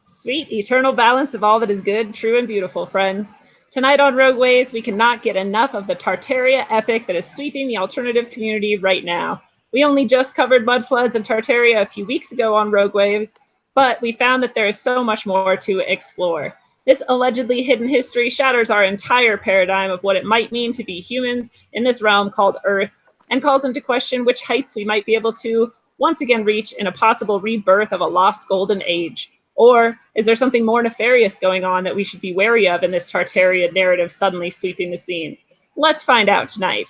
Sweet, eternal balance of all that is good, true, and beautiful, friends. Tonight on Rogueways, we cannot get enough of the Tartaria epic that is sweeping the alternative community right now. We only just covered mudfloods and Tartaria a few weeks ago on Rogueways, but we found that there is so much more to explore. This allegedly hidden history shatters our entire paradigm of what it might mean to be humans in this realm called Earth, and calls into question which heights we might be able to once again reach in a possible rebirth of a lost golden age. Or is there something more nefarious going on that we should be wary of in this Tartaria narrative suddenly sweeping the scene? Let's find out tonight.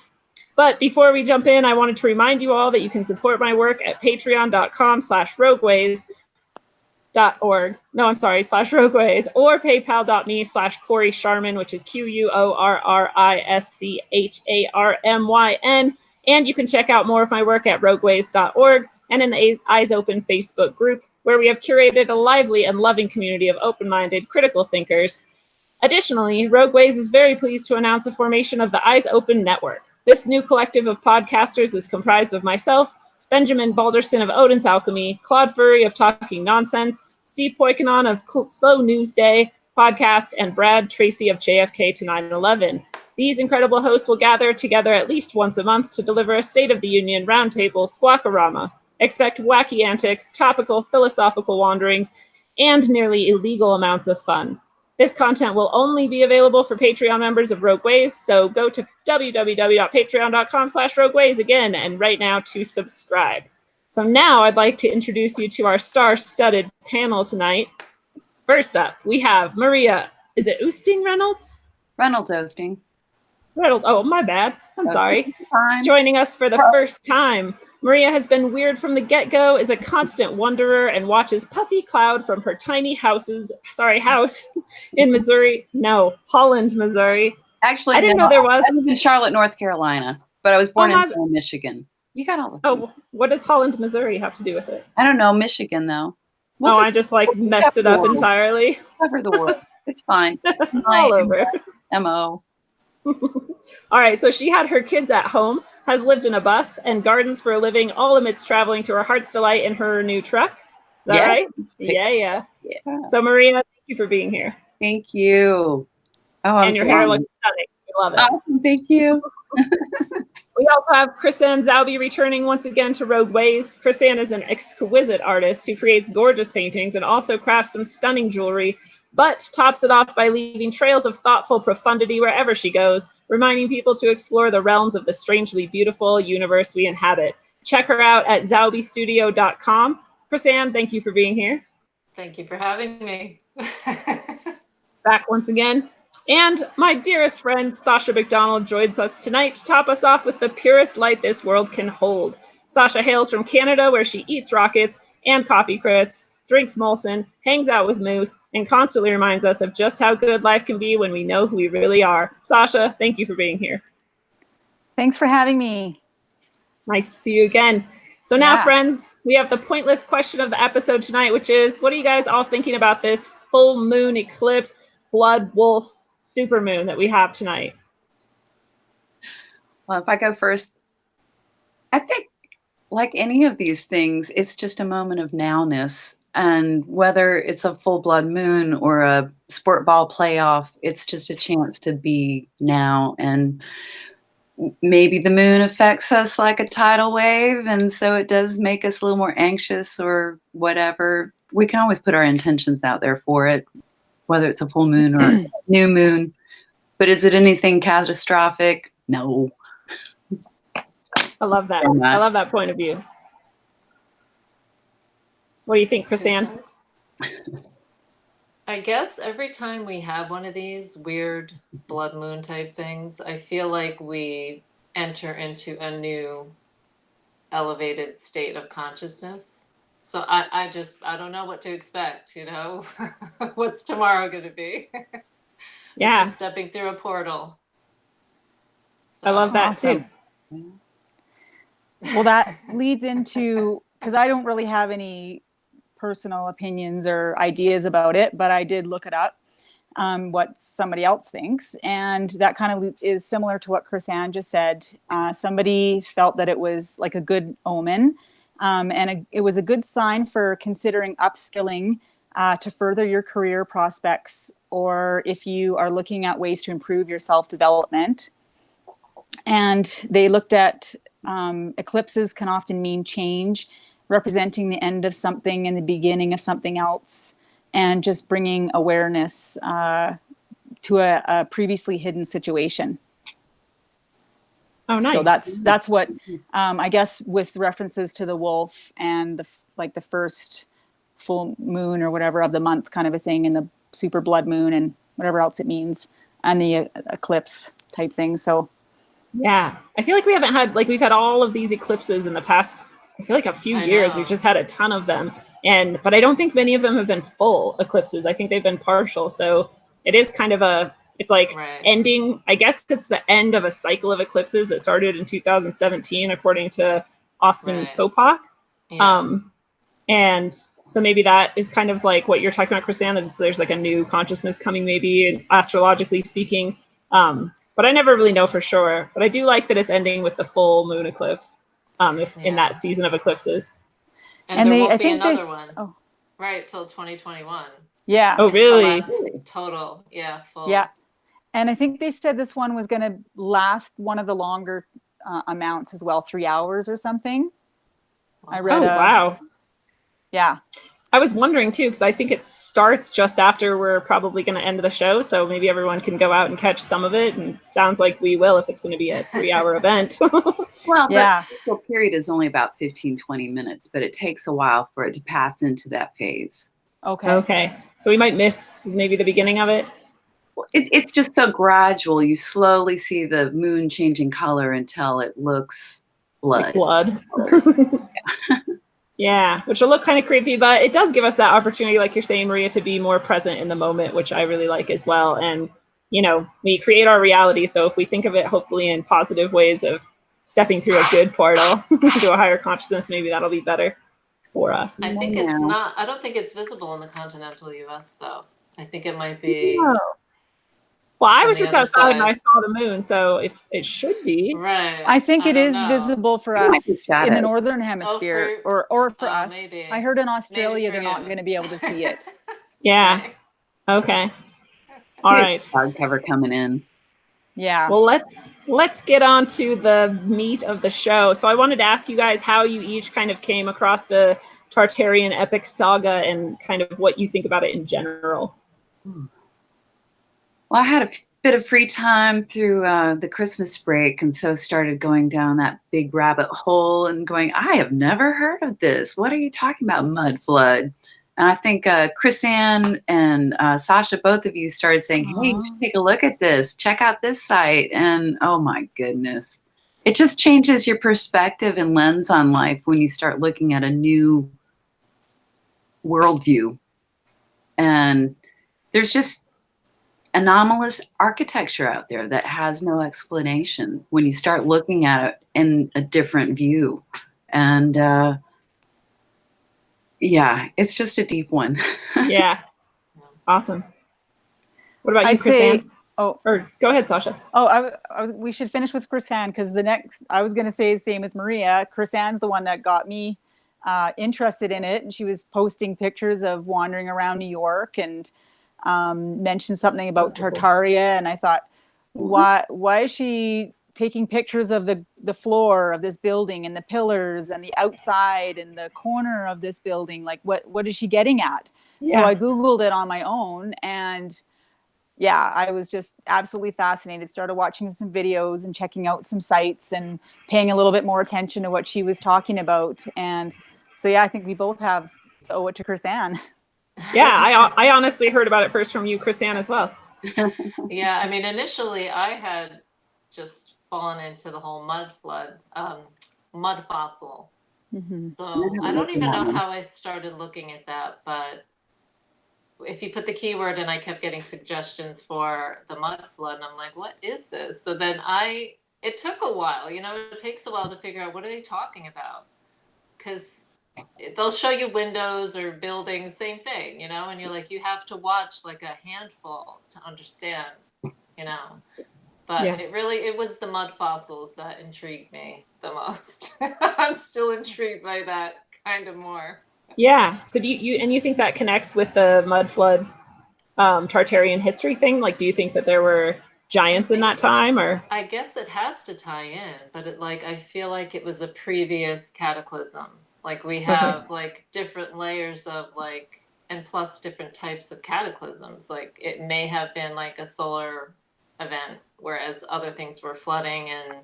But before we jump in, I wanted to remind you all that you can support my work at patreon.com/rogueways.org. No, I'm sorry, /rogueways, or paypal.me/Corey Sharman, which is QUORRISCHARMYN. And you can check out more of my work at rogueways.org and in the Eyes Open Facebook group, where we have curated a lively and loving community of open-minded, critical thinkers. Additionally, Rogueways is very pleased to announce the formation of the Eyes Open Network. This new collective of podcasters is comprised of myself, Benjamin Balderson of Odin's Alchemy, Claude Furry of Talking Nonsense, Steve Poikonon of Slow News Day podcast, and Brad Tracy of JFK to 9/11. These incredible hosts will gather together at least once a month to deliver a State of the Union roundtable squawkorama. Expect wacky antics, topical philosophical wanderings, and nearly illegal amounts of fun. This content will only be available for Patreon members of Rogueways, so go to www.patreon.com/rogueways again and right now to subscribe. So now I'd like to introduce you to our star-studded panel tonight. First up, we have Maria, is it Oosting Reynolds? Reynolds Oosting. Reynolds, oh, my bad. I'm sorry. Joining us for the first time, Maria has been weird from the get-go, is a constant wanderer, and watches Puffy Cloud from her tiny house in Missouri. No, Holland, Missouri. Actually, I didn't know there was. I live in Charlotte, North Carolina, but I was born in Michigan. You got all the what does Holland, Missouri have to do with it? I don't know. Michigan, though. I just messed it up entirely. Cover the world. It's fine. All over. MO. All right, so she had her kids at home, has lived in a bus, and gardens for a living, all amidst traveling to her heart's delight in her new truck. Is that right? Yeah. So, Maria, thank you for being here. Thank you. Oh, and your hair looks stunning. We love it. Awesome. Thank you. We also have Chrisanne Zauby returning once again to Rogueways. Chrisanne is an exquisite artist who creates gorgeous paintings and also crafts some stunning jewelry, but tops it off by leaving trails of thoughtful profundity wherever she goes, reminding people to explore the realms of the strangely beautiful universe we inhabit. Check her out at zaubystudio.com. Chrisanne, thank you for being here. Thank you for having me. Back once again. And my dearest friend, Sasha McDonald, joins us tonight to top us off with the purest light this world can hold. Sasha hails from Canada, where she eats rockets and coffee crisps, drinks Molson, hangs out with Moose, and constantly reminds us of just how good life can be when we know who we really are. Sasha, thank you for being here. Thanks for having me. Nice to see you again. So now, friends, we have the pointless question of the episode tonight, which is, what are you guys all thinking about this full moon eclipse, blood wolf, supermoon that we have tonight? Well, if I go first, I think like any of these things, it's just a moment of nowness. And whether it's a full blood moon or a sport ball playoff, it's just a chance to be now. And maybe the moon affects us like a tidal wave. And so it does make us a little more anxious or whatever. We can always put our intentions out there for it, whether it's a full moon or a new moon. But is it anything catastrophic? No. I love that. I love that point of view. What do you think, Chrisanne? I guess every time we have one of these weird blood moon type things, I feel like we enter into a new elevated state of consciousness. So I don't know what to expect, What's tomorrow going to be? Yeah. Stepping through a portal. So, I love that too. Well, that leads into, because I don't really have any personal opinions or ideas about it, but I did look it up, what somebody else thinks. And that kind of is similar to what Chrisanne just said. Somebody felt that it was like a good omen. It was a good sign for considering upskilling to further your career prospects, or if you are looking at ways to improve your self-development. And they looked at eclipses can often mean change, representing the end of something and the beginning of something else, and just bringing awareness to a previously hidden situation. Oh, nice. So that's what I guess, with references to the wolf and the first full moon or whatever of the month kind of a thing, and the super blood moon and whatever else it means, and the eclipse type thing. So yeah, I feel like we haven't had, like, we've had all of these eclipses in the past, I feel like a few years. know. We've just had a ton of them. But I don't think many of them have been full eclipses. I think they've been partial. So it is kind of it's like Right. ending, I guess it's the end of a cycle of eclipses that started in 2017, according to Austin Right. Kopak. Yeah. And so maybe that is kind of like what you're talking about, Chrisanne, that there's like a new consciousness coming, maybe astrologically speaking. But I never really know for sure. But I do like that it's ending with the full moon eclipse, in that season of eclipses. And there won't I be think another one. Oh, Right, till 2021. yeah. Oh, It's the really? last total, full. Yeah. And I think they said this one was going to last one of the longer amounts as well, 3 hours or something. I read. Oh, wow. Yeah. I was wondering too, because I think it starts just after we're probably going to end the show. So maybe everyone can go out and catch some of it. And it sounds like we will if it's going to be a 3-hour event. Well, Yeah. the cycle period is only about 15, 20 minutes, but it takes a while for it to pass into that phase. Okay. Okay. So we might miss maybe the beginning of it. Well, it's just so gradual. You slowly see the moon changing color until it looks Like blood. blood. Yeah, which will look kind of creepy, but it does give us that opportunity, like you're saying, Maria, to be more present in the moment, which I really like as well. And, we create our reality. So if we think of it, hopefully in positive ways of stepping through a good portal to a higher consciousness, maybe that'll be better for us. I think Yeah. I don't think it's visible in the continental US though. I think it might be Well, I on was the just other outside and I side. saw the moon, so if it should be. Right. I think it don't is know. visible for It might be us in the shadow. northern hemisphere, or for us. Maybe. I heard in Maybe Australia for they're not you. going to be able to see it. Yeah. Right. Okay. All right. Cloud cover coming in. Yeah. Well, let's get on to the meat of the show. So I wanted to ask you guys how you each kind of came across the Tartarian epic saga and kind of what you think about it in general. Well, I had a bit of free time through the Christmas break, and so started going down that big rabbit hole and going, I have never heard of this. What are you talking about, mud flood? And I think Chrisanne and Sasha, both of you started saying, hey, you should take a look at this. Check out this site. And oh my goodness. It just changes your perspective and lens on life when you start looking at a new worldview. And there's just anomalous architecture out there that has no explanation when you start looking at it in a different view. And yeah, it's just a deep one. Yeah. Awesome. What about you, I'd say, Chrisanne? Or go ahead, Sasha. we should finish with Chrisanne, because I was going to say the same with Maria. Chrisanne's the one that got me interested in it, and she was posting pictures of wandering around New York and mentioned something about Tartaria, and I thought, why is she taking pictures of the floor of this building and the pillars and the outside and the corner of this building? Like, what is she getting at? Yeah. So I Googled it on my own, and yeah, I was just absolutely fascinated. Started watching some videos and checking out some sites and paying a little bit more attention to what she was talking about. And so, yeah, I think we both have to owe it to Chrisanne. Yeah, I honestly heard about it first from you, Chrisanne, as well. Yeah, I mean, initially I had just fallen into the whole mud fossil. Mm-hmm. So I don't even know how I started looking at that, but if you put the keyword in, I kept getting suggestions for the mud flood, and I'm like, what is this? So then it took a while, it takes a while to figure out what are they talking about, because they'll show you windows or buildings, same thing, and you're like, you have to watch like a handful to understand, but Yes. it was the mud fossils that intrigued me the most. I'm still intrigued by that kind of more. Yeah. So do you think that connects with the mud flood Tartarian history thing? Like, do you think that there were giants in that time, or? I guess it has to tie in, but I feel like it was a previous cataclysm. Like we have like different layers of like, and plus different types of cataclysms. Like it may have been like a solar event, whereas other things were flooding, and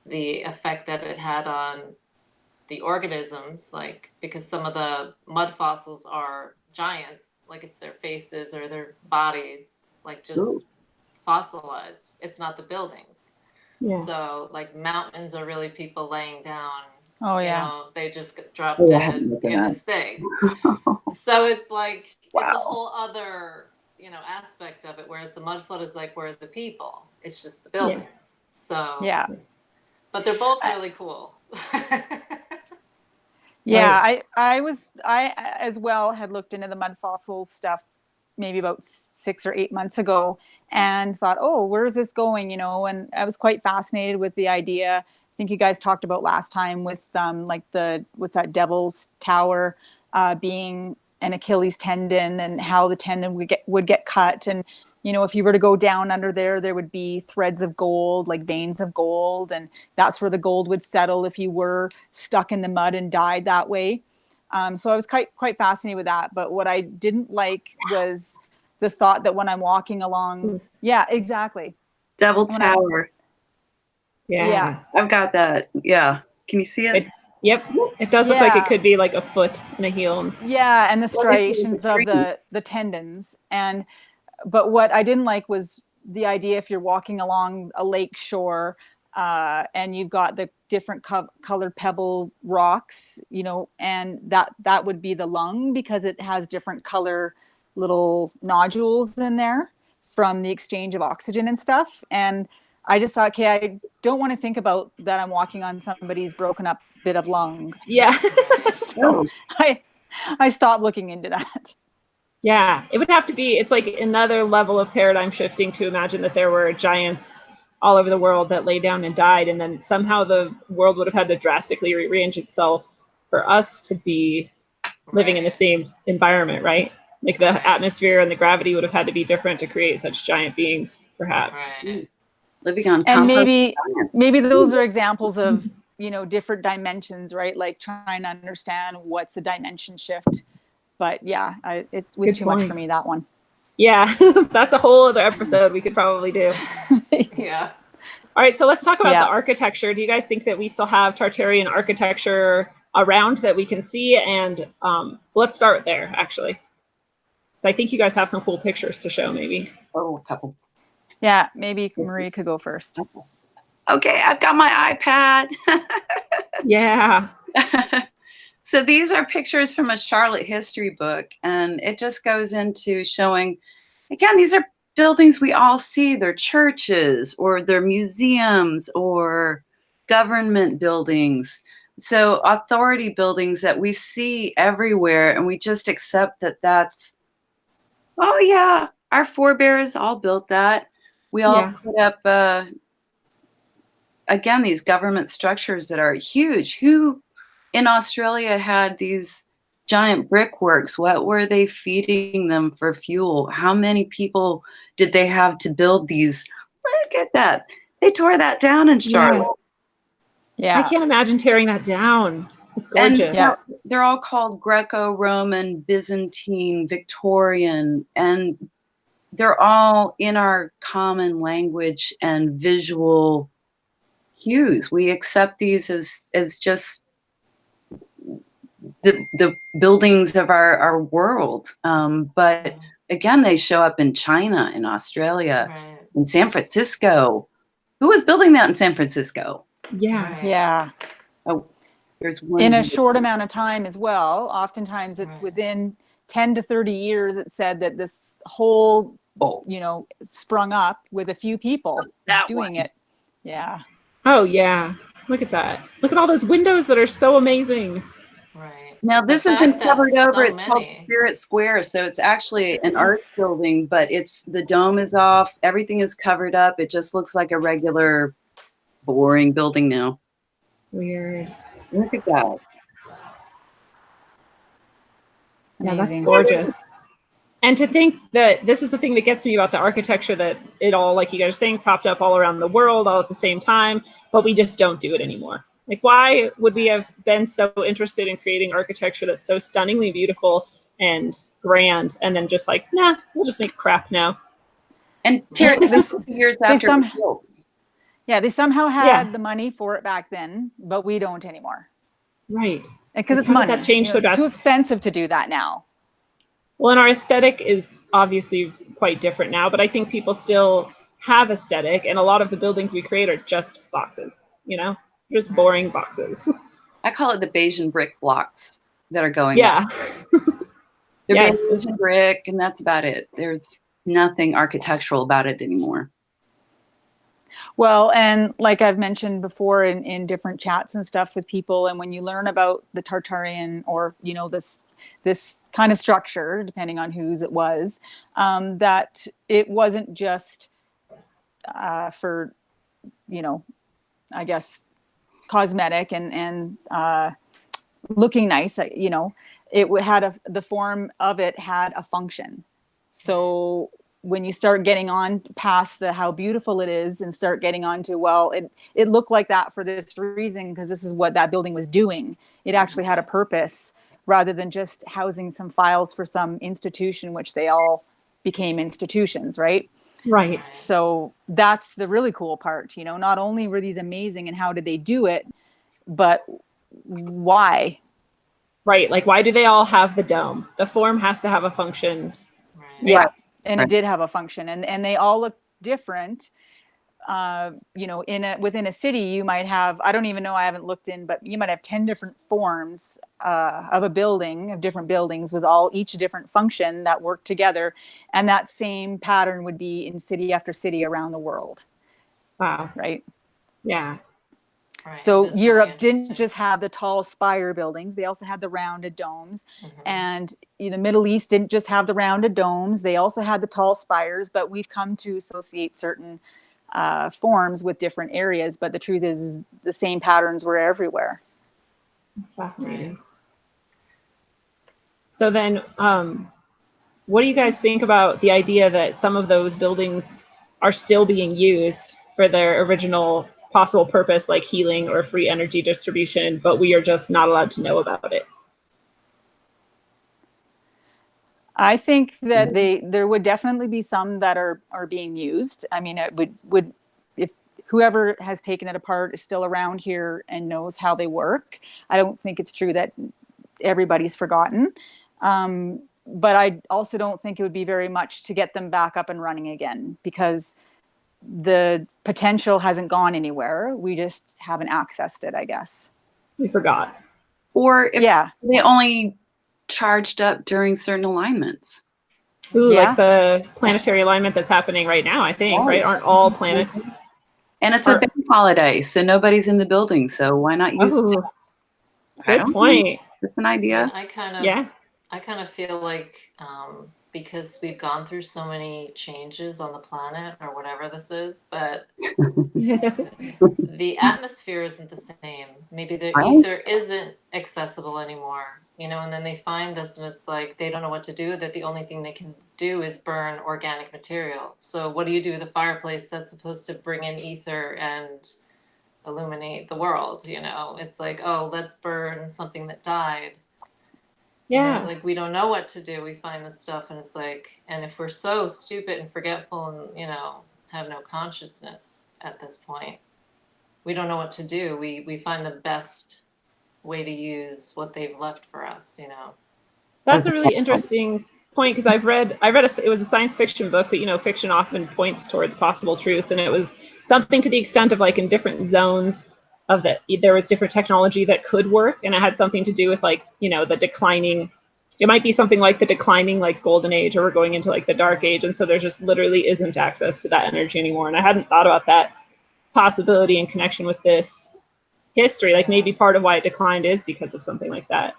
the effect that it had on the organisms, like because some of the mud fossils are giants, like it's their faces or their bodies, like just Ooh. fossilized. It's not the buildings. Yeah. So like mountains are really people laying down. Oh, You yeah. know, they just got dropped Oh, I dead haven't looked at in that. this thing. So it's like it's a Wow. whole other, aspect of it. Whereas the mud flood is like where the people. It's just the Yeah. buildings. So Yeah. but they're both really cool. Yeah, Right. I as well had looked into the mud fossil stuff maybe about 6 or 8 months ago and thought, oh, where's this going? And I was quite fascinated with the idea. I think you guys talked about last time with like what's that, Devil's Tower being an Achilles tendon and how the tendon would get cut. And if you were to go down under there would be threads of gold, like veins of gold, and that's where the gold would settle if you were stuck in the mud and died that way. So I was quite fascinated with that. But what I didn't like was the thought that when I'm walking along, yeah, exactly. Devil When I'm, Tower. Yeah. I've got that. Yeah. Can you see it? Yep. It does look like it Yeah. could be like a foot and a heel. yeah, and the Well, if it was a striations of tree. the tendons. But what I didn't like was the idea if you're walking along a lake shore and you've got the different colored pebble rocks, and that would be the lung because it has different color little nodules in there from the exchange of oxygen and stuff. And I just thought, okay, I don't want to think about that I'm walking on somebody's broken up bit of lung. Yeah. So I stopped looking into that. Yeah. It would have to be, it's like another level of paradigm shifting to imagine that there were giants all over the world that lay down and died. And then somehow the world would have had to drastically rearrange itself for us to be living in the same environment, right? Like the atmosphere and the gravity would have had to be different to create such giant beings, perhaps. Right. Living on And compost maybe giants. those are examples of different dimensions, right? Like trying to understand what's a dimension shift. But yeah, it was Good too much point. for me, that one. Yeah, that's a whole other episode we could probably do. Yeah. All right, so let's talk about Yeah. the architecture. Do you guys think that we still have Tartarian architecture around that we can see? And let's start there, actually. I think you guys have some cool pictures to show, maybe. Oh, a couple. Yeah, maybe Marie could go first. Okay, I've got my iPad. Yeah. So these are pictures from a Charlotte history book, and it just goes into showing, again, these are buildings we all see. They're churches or they're museums or government buildings. So authority buildings that we see everywhere, and we just accept that that's, oh yeah, our forebears all built that. We all Yeah. put up, again, these government structures that are huge. Who in Australia had these giant brickworks? What were they feeding them for fuel? How many people did they have to build these? Look at that. They tore that down in Charlotte. Yes. Yeah. I can't imagine tearing that down. It's And gorgeous. Yeah. they're all called Greco-Roman, Byzantine, Victorian, and they're all in our common language and visual cues. We accept these as just the buildings of our world. But again, they show up in China, in Australia, Right. in San Francisco. Who was building that in San Francisco? Yeah. Right. Yeah. Oh, there's one. In a here. short amount of time as well. Oftentimes it's Right. within 10 to 30 years, it said that this whole, Oh, sprung up with a few people that doing one. it. Yeah. Oh, yeah. Look at that. Look at all those windows that are so amazing. Right. Now The this has fact been that covered over. so It's called many. Spirit Square, so it's actually an art building, but the dome is off. Everything is covered up. It just looks like a regular, boring building now. Weird. Look at that. Yeah, that's Amazing. gorgeous. And to think that this is the thing that gets me about the architecture, that it all, like you guys are saying, propped up all around the world all at the same time, but we just don't do it anymore. Like, why would we have been so interested in creating architecture that's so stunningly beautiful and grand, and then just like, nah, we'll just make crap now? And tear it This- years they after some- it's built. Yeah, they somehow had Yeah. the money for it back then, but we don't anymore. Right. Because Like, it's how did money. that change so It's too drastic- expensive to do that now. Well, and our aesthetic is obviously quite different now, but I think people still have aesthetic, and a lot of the buildings we create are just boxes, you know? Just boring boxes. I call it the Bayesian brick blocks that are going Yeah. up. They're Yes. Bayesian brick, and that's about it. There's nothing architectural about it anymore. Well, and like I've mentioned before in different chats and stuff with people, and when you learn about the Tartarian, or this kind of structure, depending on whose it was, that it wasn't just for, I guess, cosmetic and looking nice. It had the form of it had a function. So when you start getting on past the how beautiful it is and start getting on to, well, it looked like that for this reason because this is what that building was doing. It actually had a purpose rather than just housing some files for some institution, which they all became institutions, right? Right. So that's the really cool part. Not only were these amazing and how did they do it, but why? Right. Like, why do they all have the dome? The form has to have a function. Right. Yeah. Right. And Right. it did have a function, and they all look different. Within a city, you might have, I don't even know, I haven't looked in, but you might have 10 different forms of a building, of different buildings with each a different function that work together. And that same pattern would be in city after city around the world, Wow. right? Yeah. Right. So That's really Europe didn't interesting. just have the tall spire buildings. They also had the rounded domes. Mhm. And the Middle East didn't just have the rounded domes. They also had the tall spires, but we've come to associate certain forms with different areas. But the truth is the same patterns were everywhere. Fascinating. So then, what do you guys think about the idea that some of those buildings are still being used for their original possible purpose, like healing or free energy distribution, but we are just not allowed to know about it? I think that there would definitely be some that are being used. I mean, it would if whoever has taken it apart is still around here and knows how they work. I don't think it's true that everybody's forgotten. But I also don't think it would be very much to get them back up and running again, because the potential hasn't gone anywhere. We just haven't accessed it, I guess. We forgot. Or if Yeah. they only charged up during certain alignments. Ooh, Yeah. like the planetary alignment that's happening right now, I think, right? Aren't all planets? And it's a bank holiday, so nobody's in the building. So why not use it? Oh, I good don't know. point. It's an idea. And I kind of feel like because we've gone through so many changes on the planet or whatever this is, that the atmosphere isn't the same. Maybe the Right. ether isn't accessible anymore, and then they find this and it's like they don't know what to do, that the only thing they can do is burn organic material. So what do you do with a fireplace that's supposed to bring in ether and illuminate the world? It's like, oh, let's burn something that died. Yeah. Like we don't know what to do. We find this stuff and it's like, and if we're so stupid and forgetful and, have no consciousness at this point, we don't know what to do. We find the best way to use what they've left for us, That's a really interesting point, because I read it was a science fiction book, but fiction often points towards possible truths, and it was something to the extent of, like, in different zones of that there was different technology that could work, and it had something to do with, like, the declining. It might be something like the declining, like, golden age, or we're going into, like, the dark age, and so there just literally isn't access to that energy anymore. And I hadn't thought about that possibility in connection with this history. Like, maybe part of why it declined is because of something like that.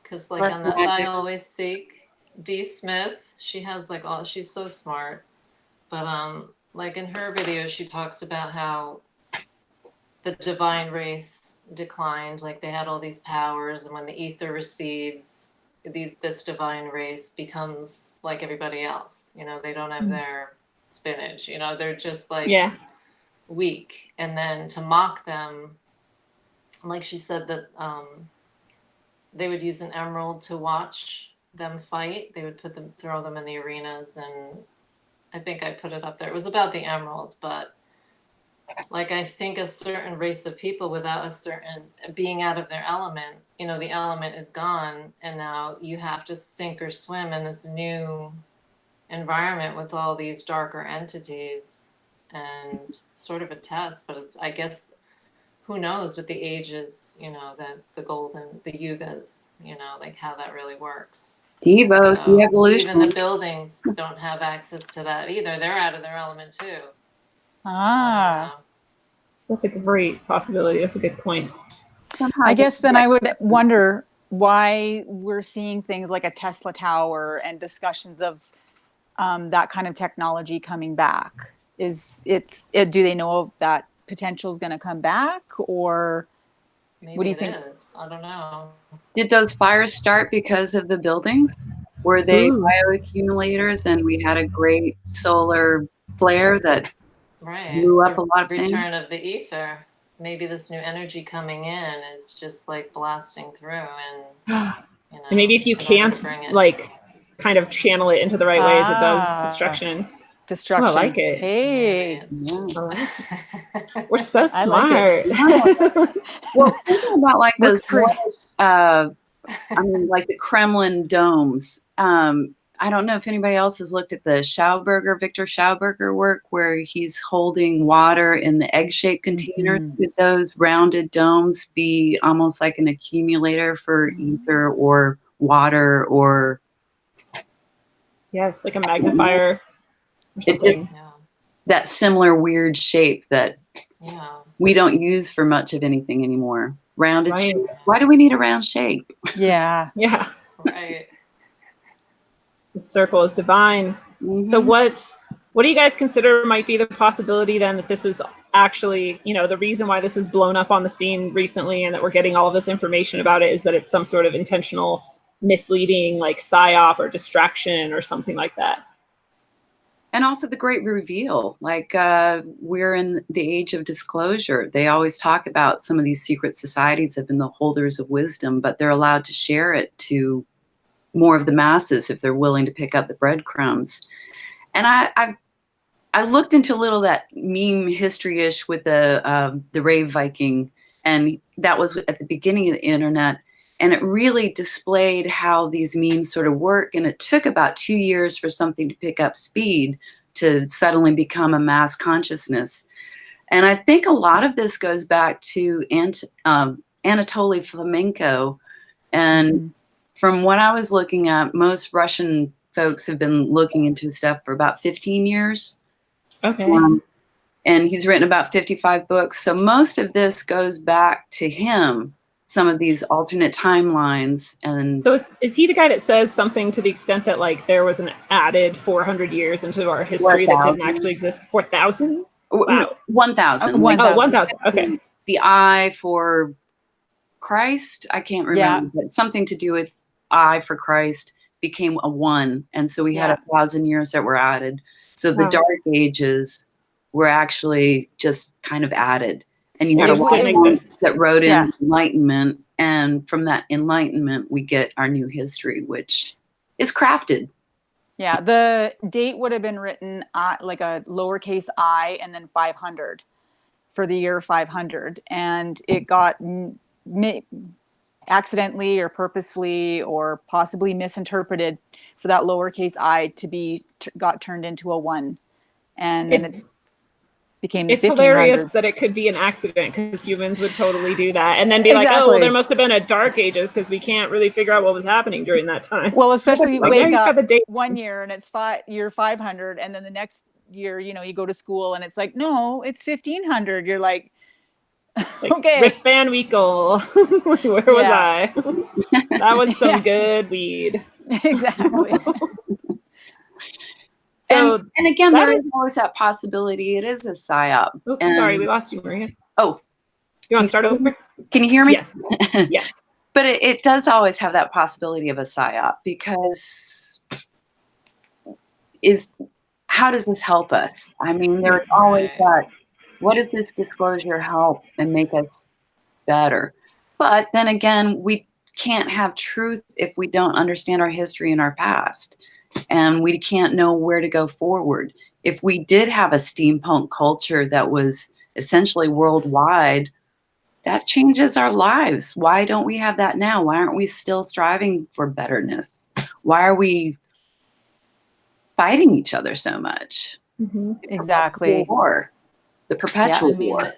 Because like on that I Always Seek, Dee Smith, she has like she's so smart, but like in her video she talks about how the divine race declined, like they had all these powers, and when the ether recedes, this divine race becomes like everybody else. You know, they don't have their spinach. You know, they're just like Yeah. weak. And then to mock them, like she said that they would use an emerald to watch them fight. They would throw them in the arenas, and I think I put it up there. It was about the emerald, but like I think a certain race of people without a certain being out of their element, you know, the element is gone, and now you have to sink or swim in this new environment with all these darker entities, and sort of a test. But it's, I guess, who knows with the ages, you know, the yugas, you know, like how that really works. Devo, So the evolution. even the buildings don't have access to that either. They're out of their element too. Ah. That's a great possibility. That's a good point. I guess then I would wonder why we're seeing things like a Tesla tower and discussions of that kind of technology coming back. Do they know that potential is going to come back, or Maybe what do you it think? is. I don't know. Did those fires start because of the buildings? Were they bioaccumulators and we had a great solar flare that blew up a lot of things? Return of the ether. Maybe this new energy coming in is just like blasting through, and you know, and maybe if you can't like kind of channel it into the right ways, it does destruction. Destruction. Oh, I like it. Hey, we're so smart. I like it. Well, thinking about like those, I mean, like the Kremlin domes. I don't know if anybody else has looked at the Victor Schauberger work, where he's holding water in the egg-shaped containers. Could those rounded domes be almost like an accumulator for ether or water, or yes, like a magnifier or something? That similar weird shape that we don't use for much of anything anymore. Rounded shape. Why do we need a round shape? Yeah. Yeah. Right. The circle is divine. So what do you guys consider might be the possibility then that this is actually, you know, the reason why this has blown up on the scene recently and that we're getting all of this information about it is that it's some sort of intentional misleading, like psyop or distraction or something like that? And also the great reveal, like we're in the age of disclosure. They always talk about some of these secret societies have been the holders of wisdom, but they're allowed to share it to more of the masses if they're willing to pick up the breadcrumbs. And I looked into a little of that meme history-ish with the rave Viking, and that was at the beginning of the internet. And it really displayed how these memes sort of work. And it took about 2 years for something to pick up speed to suddenly become a mass consciousness. And I think a lot of this goes back to Anatoly Flamenco. And from what I was looking at, most Russian folks have been looking into stuff for about 15 years. Okay. And he's written about 55 books. So most of this goes back to him, some of these alternate timelines. And so is he the guy that says something to the extent that like there was an added 400 years into our history 4, that didn't actually exist? 4,000? Wow. No, 1,000. 1,000. Okay. The I for Christ, I can't remember, but something to do with I for Christ became a 1. And so we had 1,000 years that were added. So the Dark Ages were actually just kind of added. And you had a lot of ones that wrote in Enlightenment. And from that Enlightenment, we get our new history, which is crafted. Yeah, the date would have been written like a lowercase I and then 500 for the year 500. And it got accidentally or purposefully or possibly misinterpreted for that lowercase I to be got turned into a 1. And then it became the 1500s. It's hilarious that it could be an accident because humans would totally do that and then be like, oh, well, there must have been a Dark Ages because we can't really figure out what was happening during that time. Well, especially like, wake up the date 1 year and it's year 500, and then the next year, you know, you go to school and it's like, no, it's 1500. You're like okay. Rick Van Winkle. Where was I? That was some good weed. Exactly. So, and again, there is always that possibility. It is a psyop. Oh, sorry, we lost you, Maria. Oh, you want to start over? Can you hear me? Yes. Yes. But it does always have that possibility of a psyop, because how does this help us? I mean, there's always Right. that, what does this disclosure help and make us better? But then again, we can't have truth if we don't understand our history and our past, and we can't know where to go forward. If we did have a steampunk culture that was essentially worldwide, that changes our lives. Why don't we have that now? Why aren't we still striving for betterness? Why are we fighting each other so much? Mhm. Exactly. War, the perpetual I mean, war.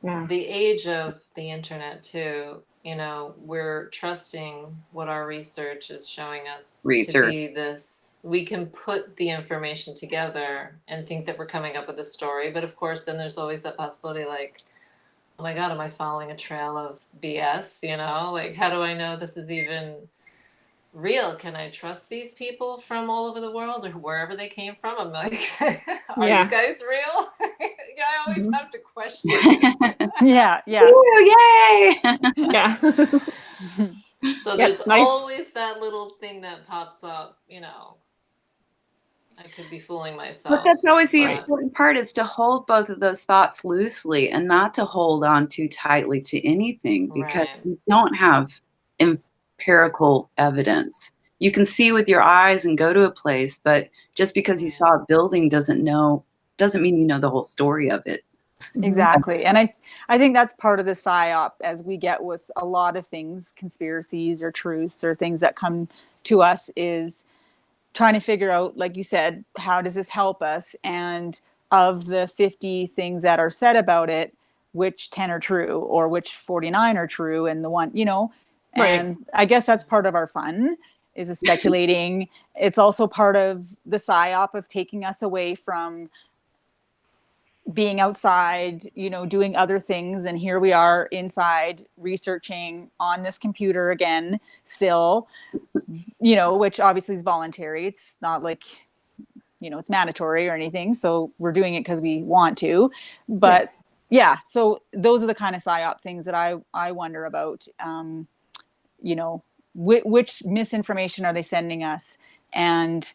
Yeah. the age of the internet too, you know, we're trusting what our research is showing us to Research. be this. We can put the information together and think that we're coming up with a story, but of course, then there's always that possibility, like, oh my God, am I following a trail of BS? You know, like, how do I know this is even real? Can I trust these people from all over the world or wherever they came from? I'm like, are Yeah. you guys real? Yeah, I always Mhm. have to question this. Yeah, yeah. Woo, yay! Yeah. So Yeah, there's it's nice. always that little thing that pops up, you know. I could be fooling But myself. that's always the but important part, is to hold both of those thoughts loosely and not to hold on too tightly to anything, because Right. we don't have empirical evidence. You can see with your eyes and go to a place, but just because you Right. saw a building doesn't mean you know the whole story of it. Mhm. Exactly. And I think that's part of the psyop, as we get with a lot of things, conspiracies or truths or things that come to us, is trying to figure out, like you said, how does this help us? And of the 50 things that are said about it, which 10 are true or which 49 are true, and the one, you know, Right. and I guess that's part of our fun, is a speculating. It's also part of the psyop of taking us away from being outside, you know, doing other things. And here we are inside researching on this computer again, still, you know, which obviously is voluntary. It's not like, you know, it's mandatory or anything. So we're doing it because we want to. But Yes. yeah, so those are the kind of psyop things that I wonder about. You know, which misinformation are they sending us, and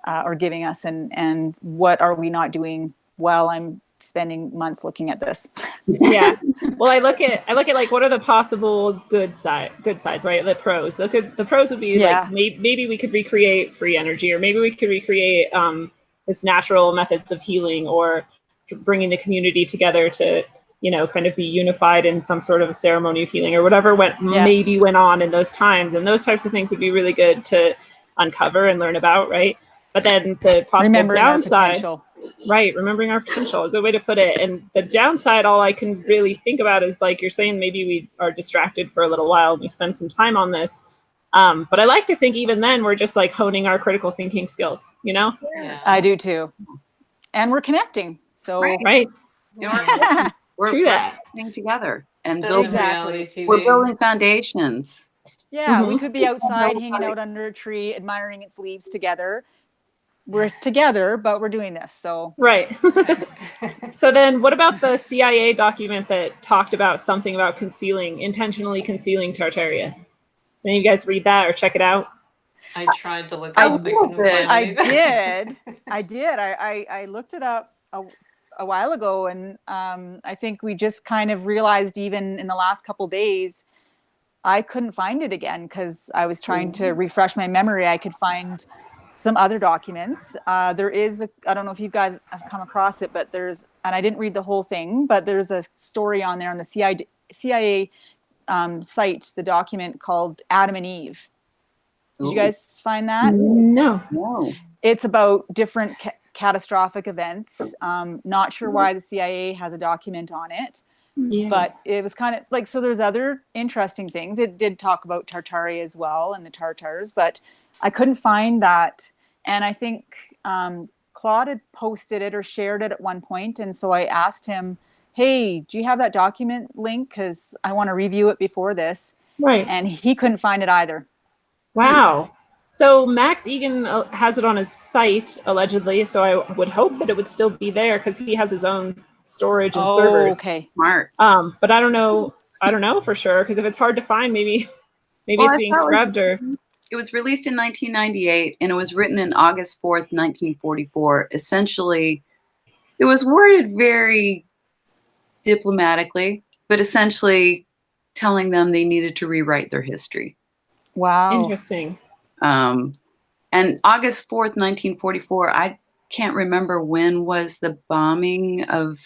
or giving us, and what are we not doing while I'm spending months looking at this? Yeah. Well, I look at like, what are the possible good sides, right? The pros. The pros would be Yeah. like, maybe we could recreate free energy, or maybe we could recreate this natural methods of healing, or bringing the community together to, you know, kind of be unified in some sort of a ceremony of healing, or whatever maybe went on in those times. And those types of things would be really good to uncover and learn about, right? But then the possible Remembering our downside, potential. right, remembering our potential, a good way to put it. And the downside, all I can really think about is, like you're saying, maybe we are distracted for a little while and we spend some time on this. But I like to think even then we're just like honing our critical thinking skills, you know? Yeah. I do too. And we're connecting. So Right. We're True that. working together and Instead of building. reality TV. We're building foundations. yeah, we Mhm. could be outside hanging out under a tree, admiring its leaves together. We're together, but we're doing this. So Right. So then what about the CIA document that talked about something about intentionally concealing Tartaria? Any of you guys read that or check it out? I tried to look it up. I couldn't find I anything. did. I looked it up a while ago, and I think we just kind of realized, even in the last couple days, I couldn't find it again because I was trying to refresh my memory. I could find some other documents. There is, I don't know if you guys have come across it, but there's, and I didn't read the whole thing, but there's a story on there on the CIA site, the document called Adam and Eve. Did you guys find that? No. No. It's about different catastrophic events. Not sure why the CIA has a document on it, Yeah. but it was kind of like, so there's other interesting things. It did talk about Tartaria as well and the Tartars, but I couldn't find that. And I think Claude had posted it or shared it at one point. And so I asked him, hey, do you have that document link? Because I want to review it before this. Right. And he couldn't find it either. Wow. So Max Egan has it on his site, allegedly. So I would hope that it would still be there because he has his own storage and servers. Okay. Smart. But I don't know. I don't know for sure, because if it's hard to find, maybe Well, it's I being thought scrubbed or. it was released in 1998 and it was written in August 4th, 1944. Essentially, it was worded very diplomatically, but essentially telling them they needed to rewrite their history. Wow. Interesting. And August 4th, 1944, I can't remember when was the bombing of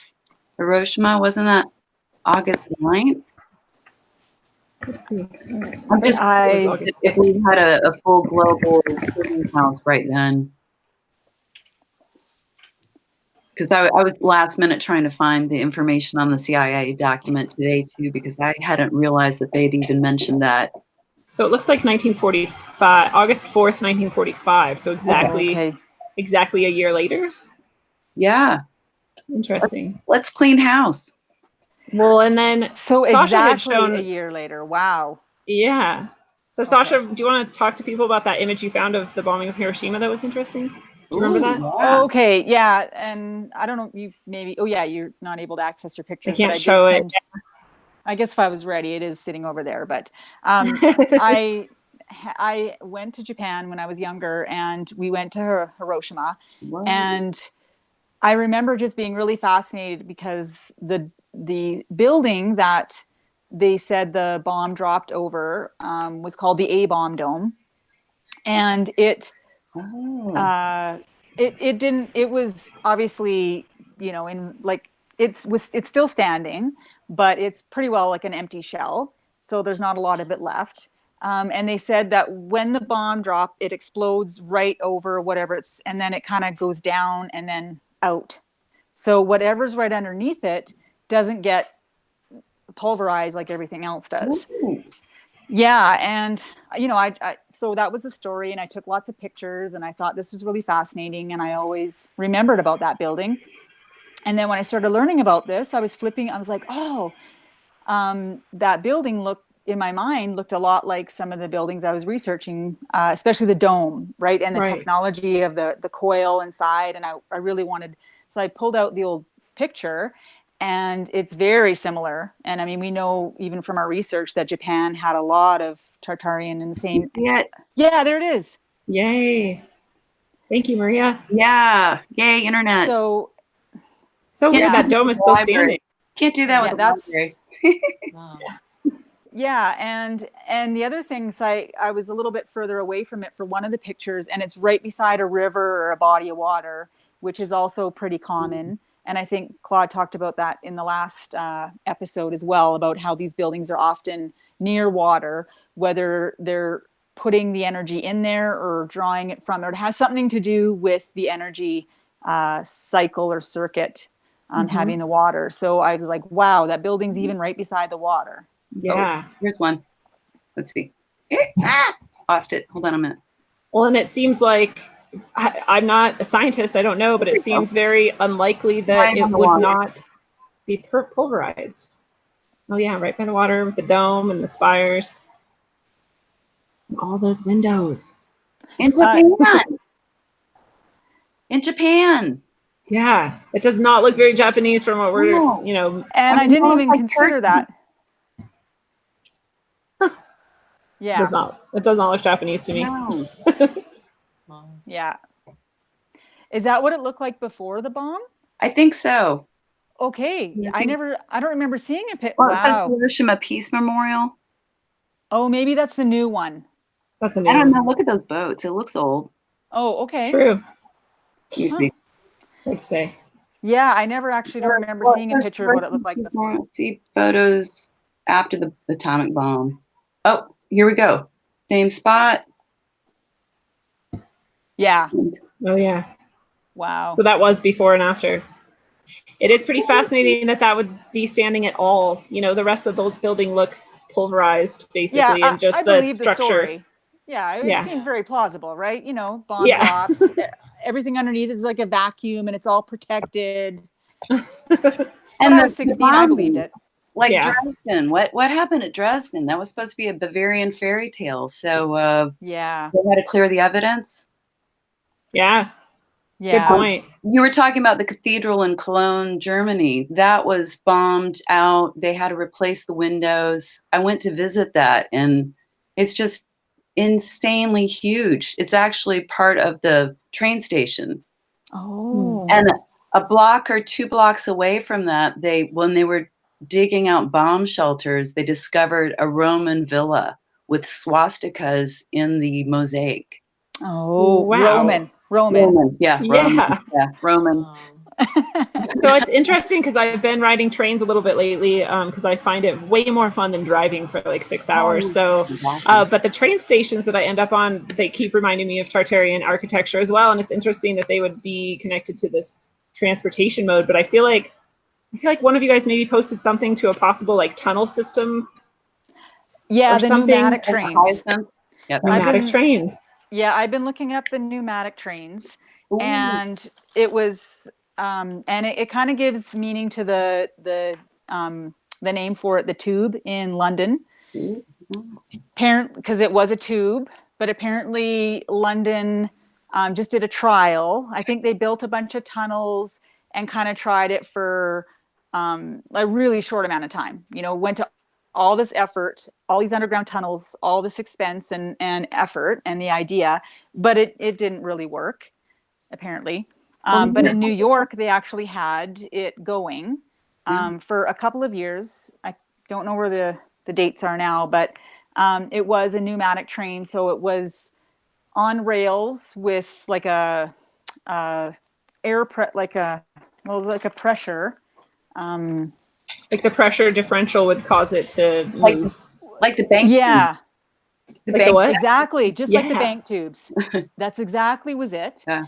Hiroshima. Wasn't that August 9th? Let's see. I'm just I if we had a full global clearing house right then. Because I was last minute trying to find the information on the CIA document today too, because I hadn't realized that they'd even mentioned that. So it looks like 1945, August 4th, 1945. So exactly a year later. Yeah. Interesting. Let's clean house. Well, and then so Sasha had exactly shown a year later. Wow. Yeah. So Sasha, do you want to talk to people about that image you found of the bombing of Hiroshima that was interesting? Do you remember that? Yeah. Okay, yeah, and I don't know, you maybe, oh yeah, you're not able to access your pictures, can't but I show did it. send, I guess if I was ready, it is sitting over there, but I went to Japan when I was younger and we went to Hiroshima. Wow. And I remember just being really fascinated because the building that they said the bomb dropped over was called the A-bomb dome. And it didn't, it was obviously, you know, in like, it's still standing, but it's pretty well like an empty shell. So there's not a lot of it left. And they said that when the bomb dropped, it explodes right over whatever it's, and then it kind of goes down and then out. So whatever's right underneath it doesn't get pulverized like everything else does. Ooh. Yeah, and you know, I so that was the story, and I took lots of pictures, and I thought this was really fascinating, and I always remembered about that building. And then when I started learning about this, I was flipping. I was like, oh, that building in my mind looked a lot like some of the buildings I was researching, especially the dome, right, and the technology of the coil inside. And I really wanted, so I pulled out the old picture. And it's very similar. And I mean, we know even from our research that Japan had a lot of Tartarian in the same. Yeah, there it is. Yay. Thank you, Maria. Yeah. Yay, internet. So weird that dome is still standing. Can't do that with the library. Yeah, and the other things, I was a little bit further away from it for one of the pictures, and it's right beside a river or a body of water, which is also pretty common. And I think Claude talked about that in the last episode as well, about how these buildings are often near water, whether they're putting the energy in there or drawing it from, or it has something to do with the energy cycle or circuit having the water. So I was like, wow, that building's even right beside the water. Yeah. Oh, here's one. Let's see. Lost it. Hold on a minute. Well, and it seems like, I'm not a scientist, I don't know, but it seems very unlikely that it would not be pulverized. Oh yeah, right by the water with the dome and the spires. And all those windows. In Japan. In Japan. Yeah, it does not look very Japanese from what we're, you know. And I didn't even consider that. Yeah. It does not look Japanese to me. No. Yeah. Is that what it looked like before the bomb? I think so. Okay. I don't remember seeing a picture. Well, wow. It's like Hiroshima Peace Memorial. Oh, maybe that's the new one. That's a new one. I don't know. Look at those boats. It looks old. Oh, okay. True. Huh. I'd say. Yeah, I never actually don't remember seeing a picture of what it looked like before. See photos after the atomic bomb. Oh, here we go. Same spot. Yeah. Oh, yeah. Wow. So that was before and after. It is pretty fascinating that would be standing at all. You know, the rest of the building looks pulverized, basically, and just the structure. It seemed very plausible, right? You know, bomb drops, everything underneath is like a vacuum, and it's all protected. And I was 16, I believed it. Like Dresden. What happened at Dresden? That was supposed to be a Bavarian fairy tale. So they had to clear the evidence. Yeah. Yeah. Good point. You were talking about the cathedral in Cologne, Germany. That was bombed out. They had to replace the windows. I went to visit that, and it's just insanely huge. It's actually part of the train station. Oh. And a block or 2 blocks away from that, when they were digging out bomb shelters, they discovered a Roman villa with swastikas in the mosaic. Oh, Wow. Roman. Yeah, Yeah. Roman. So it's interesting because I've been riding trains a little bit lately because I find it way more fun than driving for like 6 hours. So, but the train stations that I end up on, they keep reminding me of Tartarian architecture as well. And it's interesting that they would be connected to this transportation mode. But I feel like one of you guys maybe posted something to a possible like tunnel system. Yeah, or the something. pneumatic trains. Yeah, Pneumatic trains. Yeah, I've been looking up the pneumatic trains, Ooh. and it was, and it kind of gives meaning to the name for it, the tube in London. Because it was a tube, but apparently London just did a trial. I think they built a bunch of tunnels and kind of tried it for a really short amount of time. You know, went to all this effort, all these underground tunnels, all this expense and effort and the idea, but it didn't really work, apparently. But in New York, they actually had it going for a couple of years. I don't know where the dates are now, but it was a pneumatic train. So it was on rails with like it was like a pressure. Like the pressure differential would cause it to move. Like the bank Yeah. tube. Like the what? Exactly. Just like the Yeah. bank tubes. That's exactly was it. Yeah.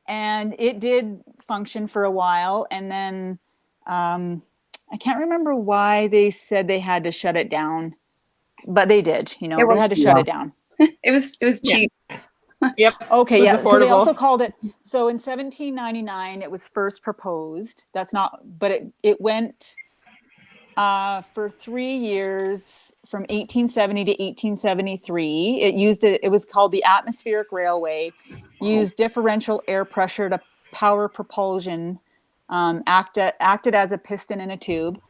And it did function for a while. And then I can't remember why they said they had to shut it down, but they did, you know, they had to shut it down. It was cheap. Yep. Okay, It was yeah. So they affordable. also called it. So in 1799, it was first proposed. That's not, but it went for 3 years from 1870 to 1873. It was called the atmospheric railway. Used differential air pressure to power propulsion. Acted as a piston in a tube.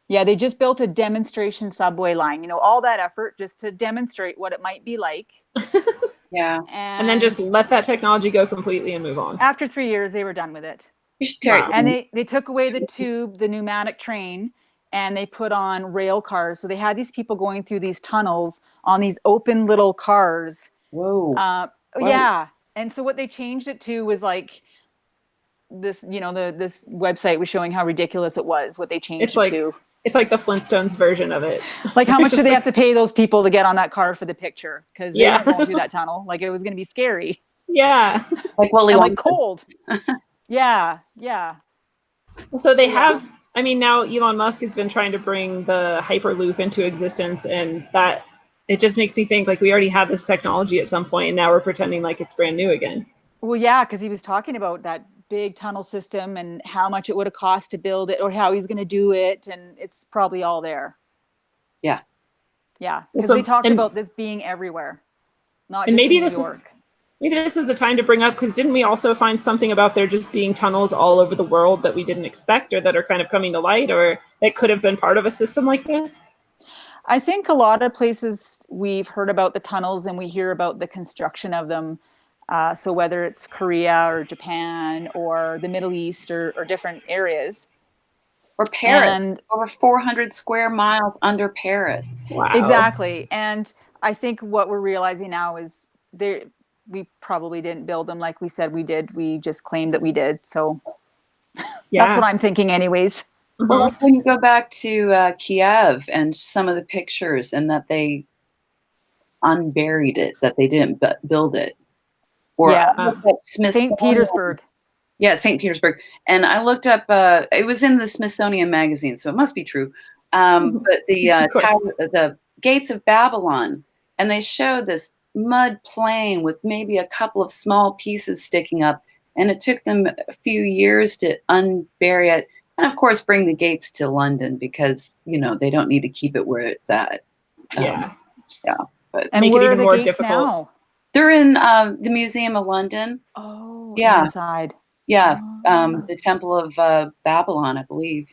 Yeah, they just built a demonstration subway line. You know, all that effort just to demonstrate what it might be like. Yeah. And then just let that technology go completely and move on. After 3 years, they were done with it. Wow. And they took away the tube, the pneumatic train, and they put on rail cars. So they had these people going through these tunnels on these open little cars. Whoa. Yeah. And so what they changed it to was like this, you know, this website was showing how ridiculous it was, what they changed it to. It's like the Flintstones version of it. Like how much do they have to pay those people to get on that car for the picture? Because they weren't going through that tunnel. Like it was going to be scary. Yeah. Like Willy and Wonka. like cold. Yeah. So they have, I mean, now Elon Musk has been trying to bring the Hyperloop into existence, and that it just makes me think like we already had this technology at some point, and now we're pretending like it's brand new again. Well, yeah, because he was talking about that big tunnel system and how much it would have cost to build it or how he's going to do it. And it's probably all there. Yeah. Yeah. Because they talked about this being everywhere, not just in New York. Maybe this is a time to bring up, because didn't we also find something about there just being tunnels all over the world that we didn't expect or that are kind of coming to light or that could have been part of a system like this? I think a lot of places we've heard about the tunnels and we hear about the construction of them. So whether it's Korea or Japan or the Middle East or different areas. Or Paris, and over 400 square miles under Paris. Wow. Exactly. And I think what we're realizing now is we probably didn't build them like we said we did. We just claimed that we did. So that's what I'm thinking anyways. Mm-hmm. Well, like when you go back to Kiev and some of the pictures and that they unburied it, that they didn't build it. Or St. Petersburg. Yeah, St. Petersburg. And I looked up, it was in the Smithsonian magazine, so it must be true. But the Gates of Babylon, and they showed this mud plain with maybe a couple of small pieces sticking up. And it took them a few years to unbury it. And of course, bring the gates to London because, you know, they don't need to keep it where it's at. Yeah. But and make where it are even the more gates difficult. now? They're in the Museum of London. Oh, Yeah. inside. Yeah, Oh. the Temple of Babylon, I believe.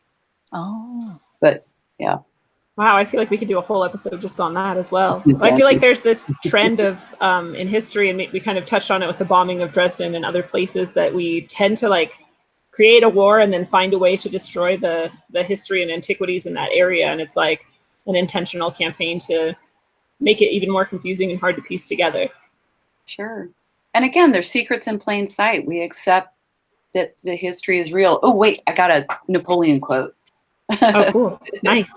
Oh. But yeah. Wow, I feel like we could do a whole episode just on that as well. But I feel like there's this trend of in history, and we kind of touched on it with the bombing of Dresden and other places, that we tend to like create a war and then find a way to destroy the history and antiquities in that area, and it's like an intentional campaign to make it even more confusing and hard to piece together. Sure. And again, there's secrets in plain sight. We accept that the history is real. Oh, wait, I got a Napoleon quote. Oh, cool. Nice.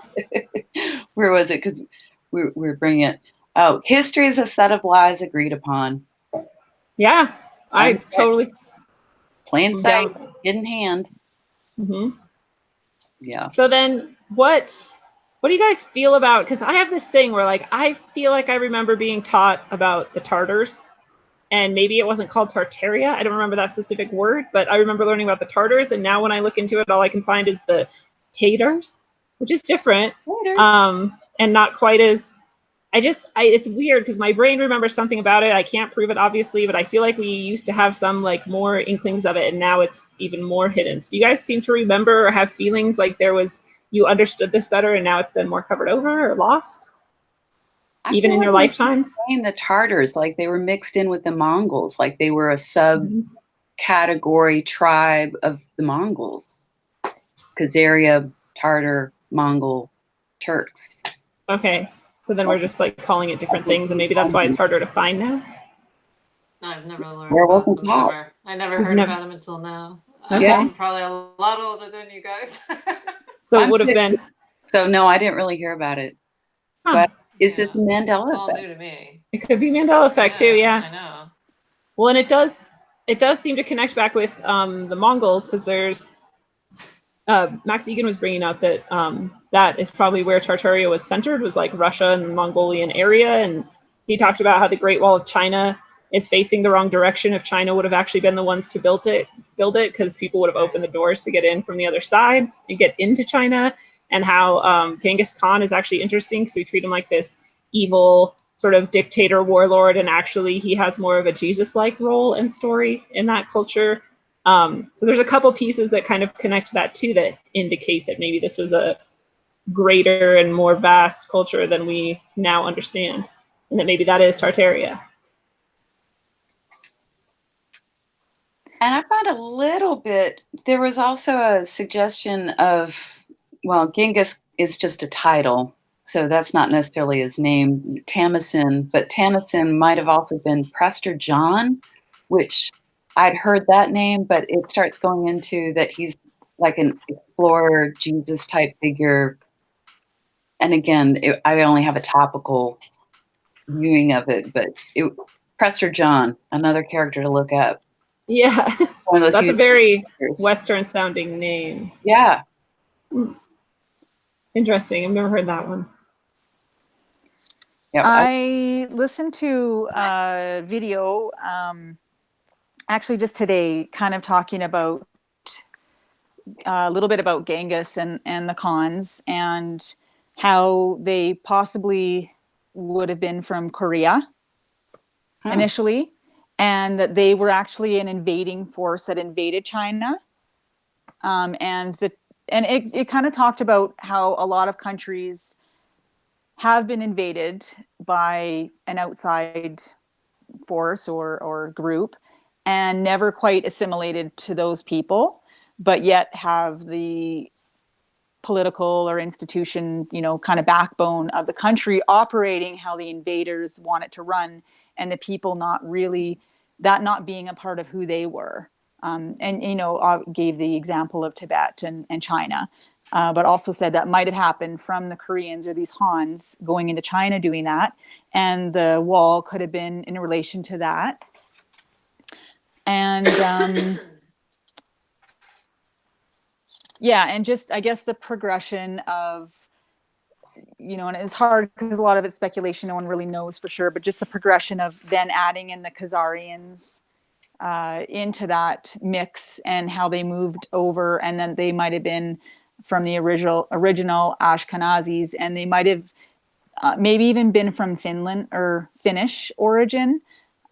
Where was it? Because we're bringing it. Oh, history is a set of lies agreed upon. Yeah, I Okay. totally. Plain sight, hidden hand. Mm-hmm. Yeah. So then what do you guys feel about, because I have this thing where like I feel like I remember being taught about the Tartars, and maybe it wasn't called Tartaria. I don't remember that specific word, but I remember learning about the Tartars, and now when I look into it, all I can find is the Tatars, which is different, and not quite as. It's weird because my brain remembers something about it. I can't prove it, obviously, but I feel like we used to have some like more inklings of it, and now it's even more hidden. So do you guys seem to remember or have feelings like you understood this better, and now it's been more covered over or lost, even in your lifetimes? The Tartars, like they were mixed in with the Mongols, like they were a subcategory tribe of the Mongols. Khazaria, Tartar, Mongol, Turks. Okay. So then we're just like calling it different things, and maybe that's why it's harder to find now. I've never learned about them ever. I never heard about them until now. Okay. I'm probably a lot older than you guys. So it would have been. So no, I didn't really hear about it. So is it the Mandela effect? It's all new to me. It could be Mandela effect too, yeah. I know. Well, and it does seem to connect back with the Mongols, because there's Max Egan was bringing out that that is probably where Tartaria was centered, was like Russia and the Mongolian area, and he talked about how the Great Wall of China is facing the wrong direction. If China would have actually been the ones to build it, because people would have opened the doors to get in from the other side and get into China. And how Genghis Khan is actually interesting, because we treat him like this evil sort of dictator warlord, and actually he has more of a Jesus-like role and story in that culture. So there's a couple pieces that kind of connect to that too, that indicate that maybe this was a greater and more vast culture than we now understand, and that maybe that is Tartaria. And I found a little bit, there was also a suggestion of, well, Genghis is just a title, so that's not necessarily his name, Tamasin, but Tamasin might have also been Prester John, which I'd heard that name, but it starts going into that he's like an explorer, Jesus type figure. And again, I only have a topical viewing of it, but Prester John, another character to look up. Yeah, that's a very Western sounding name. Yeah. Interesting. I've never heard that one. Yeah, I listened to a video actually just today, kind of talking about a little bit about Genghis and the Khans, and how they possibly would have been from Korea initially, and that they were actually an invading force that invaded China. And it kind of talked about how a lot of countries have been invaded by an outside force or group, and never quite assimilated to those people, but yet have the political or institution, kind of backbone of the country operating how the invaders want it to run, and the people not being a part of who they were. And gave the example of Tibet and China, but also said that might have happened from the Koreans or these Hans going into China doing that, and the wall could have been in relation to that. And and just, I guess, the progression of, and it's hard because a lot of it's speculation, no one really knows for sure, but just the progression of then adding in the Khazarians into that mix, and how they moved over, and then they might have been from the original Ashkenazis, and they might have maybe even been from Finland or Finnish origin,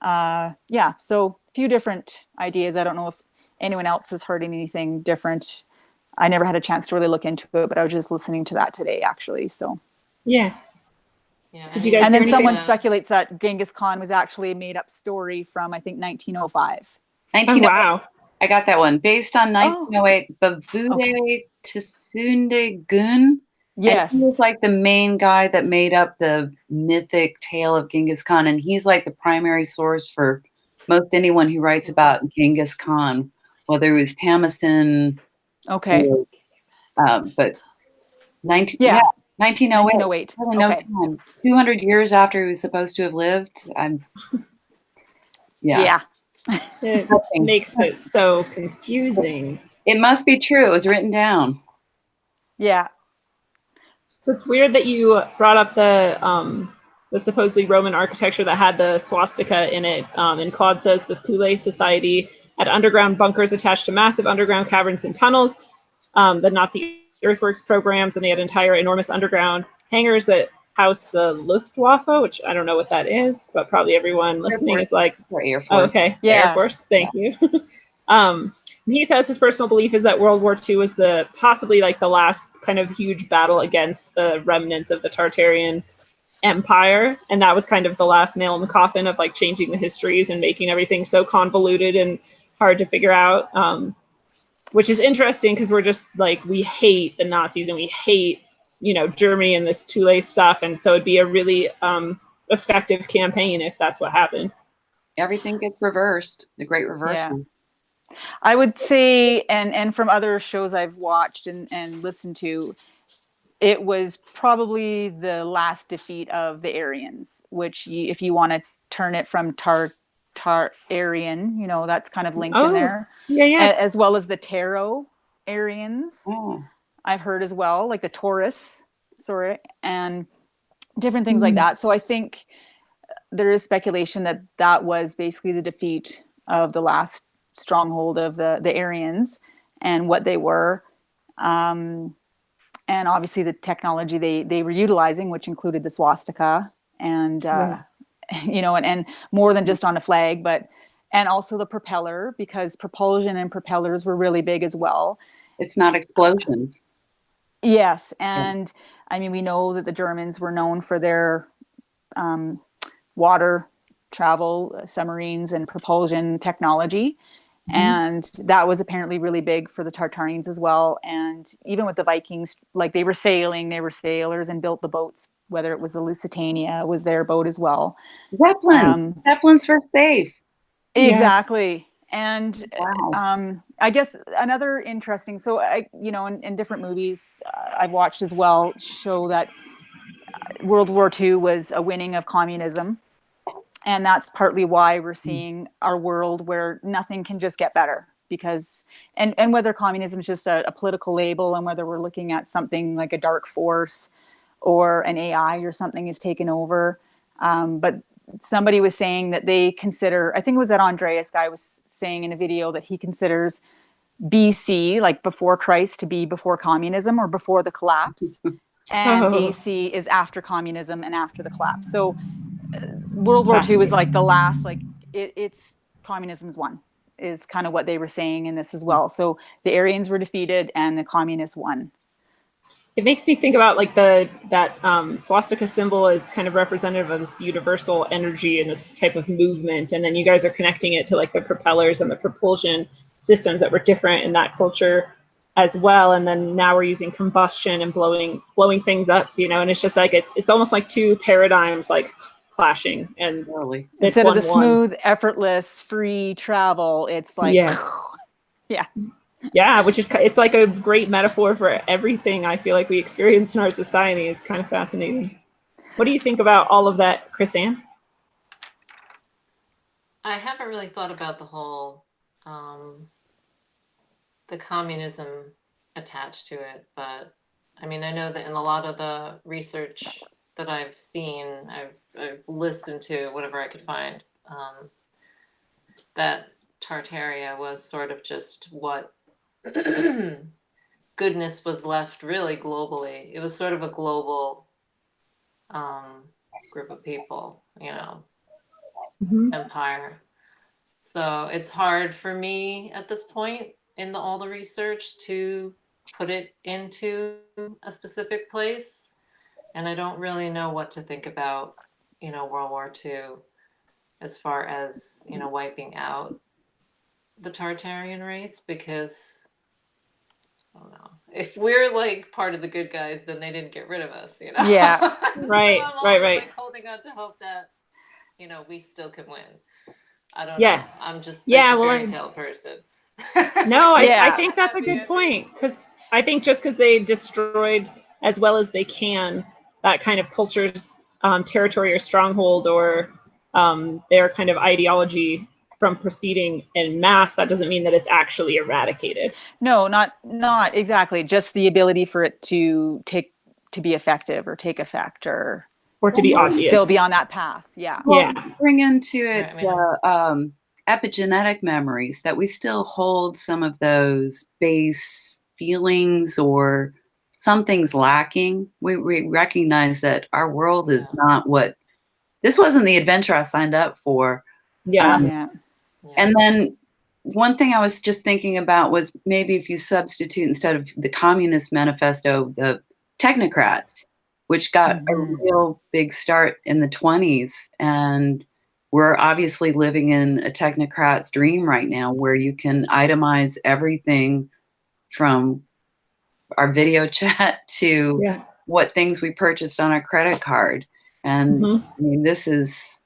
Yeah, so a few different ideas. I don't know if anyone else has heard anything different. I never had a chance to really look into it, but I was just listening to that today, actually. So, Yeah. Yeah, Did you guys and hear then anything? someone speculates that Genghis Khan was actually a made-up story from, I think, 1905. 1908. Wow. I got that one. Based on Oh. 1908, Babude Tsunde Gun. And he was Yes. like the main guy that made up the mythic tale of Genghis Khan. And he's like the primary source for most anyone who writes about Genghis Khan, whether it was Tamasin Okay. or, but 1908. Yeah. 1908. 1908. Really no Okay. time. 200 years after he was supposed to have lived. Yeah. It makes it so confusing. It must be true. It was written down. Yeah. So it's weird that you brought up the supposedly Roman architecture that had the swastika in it. And Claude says the Thule Society had underground bunkers attached to massive underground caverns and tunnels. The Nazi earthworks programs, and they had entire enormous underground hangars that housed the Luftwaffe, which I don't know what that is, but probably everyone listening is like, For Air oh, Force. okay, the Yeah. Air Force. Thank you. He says his personal belief is that World War II was the possibly like the last kind of huge battle against the remnants of the Tartarian Empire, and that was kind of the last nail in the coffin of like changing the histories and making everything so convoluted and hard to figure out. Which is interesting because we're just like, we hate the Nazis and we hate, Germany and this Thule stuff, and so it'd be a really effective campaign if that's what happened. Everything gets reversed. The great Yeah. reversal. I would say, and from other shows I've watched and listened to, it was probably the last defeat of the Aryans, which if you want to turn it from Aryan, that's kind of linked in there. Yeah. As well as the Taro Aryans, Oh. I've heard as well, like the Taurus, and different things like that. So I think there is speculation that that was basically the defeat of the last stronghold of the Aryans and what they were. And obviously the technology they were utilizing, which included the swastika and, and more than just on a flag, and also the propeller, because propulsion and propellers were really big as well. It's not explosions. Yes. And I mean, we know that the Germans were known for their water travel, submarines, and propulsion technology. And that was apparently really big for the Tartarians as well. And even with the Vikings, like they were sailors and built the boats, whether it was the Lusitania was their boat as well. Zeppelins were safe. Exactly. And Wow. I guess another interesting, so in different movies I've watched as well, show that World War II was a winning of communism. And that's partly why we're seeing our world where nothing can just get better, because, and whether communism is just a political label, and whether we're looking at something like a dark force or an AI or something is taken over. But somebody was saying that they consider, I think it was that Andreas guy was saying in a video that he considers BC, like before Christ, to be before communism or before the collapse. And AC is after communism and after the collapse. So World War II was like the last, like it's communism's won, is kind of what they were saying in this as well. So the Aryans were defeated and the communists won. It makes me think about like that swastika symbol is kind of representative of this universal energy and this type of movement. And then you guys are connecting it to like the propellers and the propulsion systems that were different in that culture as well. And then now we're using combustion and blowing things up, and it's just like, it's almost like two paradigms like clashing. And Really? Instead of the smooth, effortless, free travel, it's like, yeah, which is, it's like a great metaphor for everything I feel like we experience in our society. It's kind of fascinating. What do you think about all of that, Chris Ann? I haven't really thought about the whole the communism attached to it, but I mean, I know that in a lot of the research that I've seen, I've listened to whatever I could find, that Tartaria was sort of just what goodness was left really globally. It was sort of a global group of people, empire. So it's hard for me at this point in all the research to put it into a specific place. And I don't really know what to think about, World War II as far as, wiping out the Tartarian race, because I don't know. If we're like part of the good guys, then they didn't get rid of us, Yeah. Right, So I'm right, always right. like holding on to hope that, we still can win. I don't Yes. know. I'm just Yeah, a well, fairy tale person. No, I Yeah. think that's a good point, because I think just because they destroyed as well as they can that kind of culture's territory or stronghold or their kind of ideology from proceeding in mass, that doesn't mean that it's actually eradicated. No, not exactly. Just the ability for it to be effective or take effect or Or to be obvious. still be on that path. Yeah. Well, Yeah. bring into it Right, I mean, the epigenetic memories that we still hold some of those base feelings or something's lacking. We recognize that our world is not what this wasn't the adventure I signed up for. Yeah. Yeah. And then one thing I was just thinking about was maybe if you substitute instead of the Communist Manifesto, the technocrats, which got a real big start in the 20s. And we're obviously living in a technocrat's dream right now where you can itemize everything from our video chat to what things we purchased on our credit card. And I mean, this is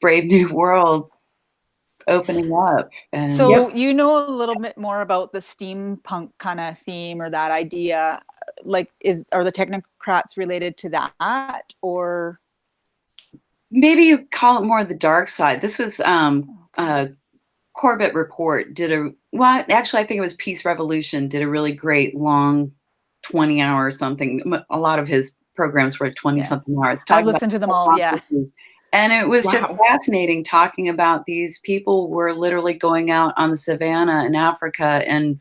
Brave New World opening up. And So you know a little bit more about the steampunk kind of theme or that idea. Like, are the technocrats related to that, or maybe you call it more the dark side. This was Corbett Report actually I think it was Peace Revolution did a really great long 20-hour something. A lot of his programs were 20 something hours. I listened to them all. Yeah. And it was just fascinating talking about these people were literally going out on the savannah in Africa and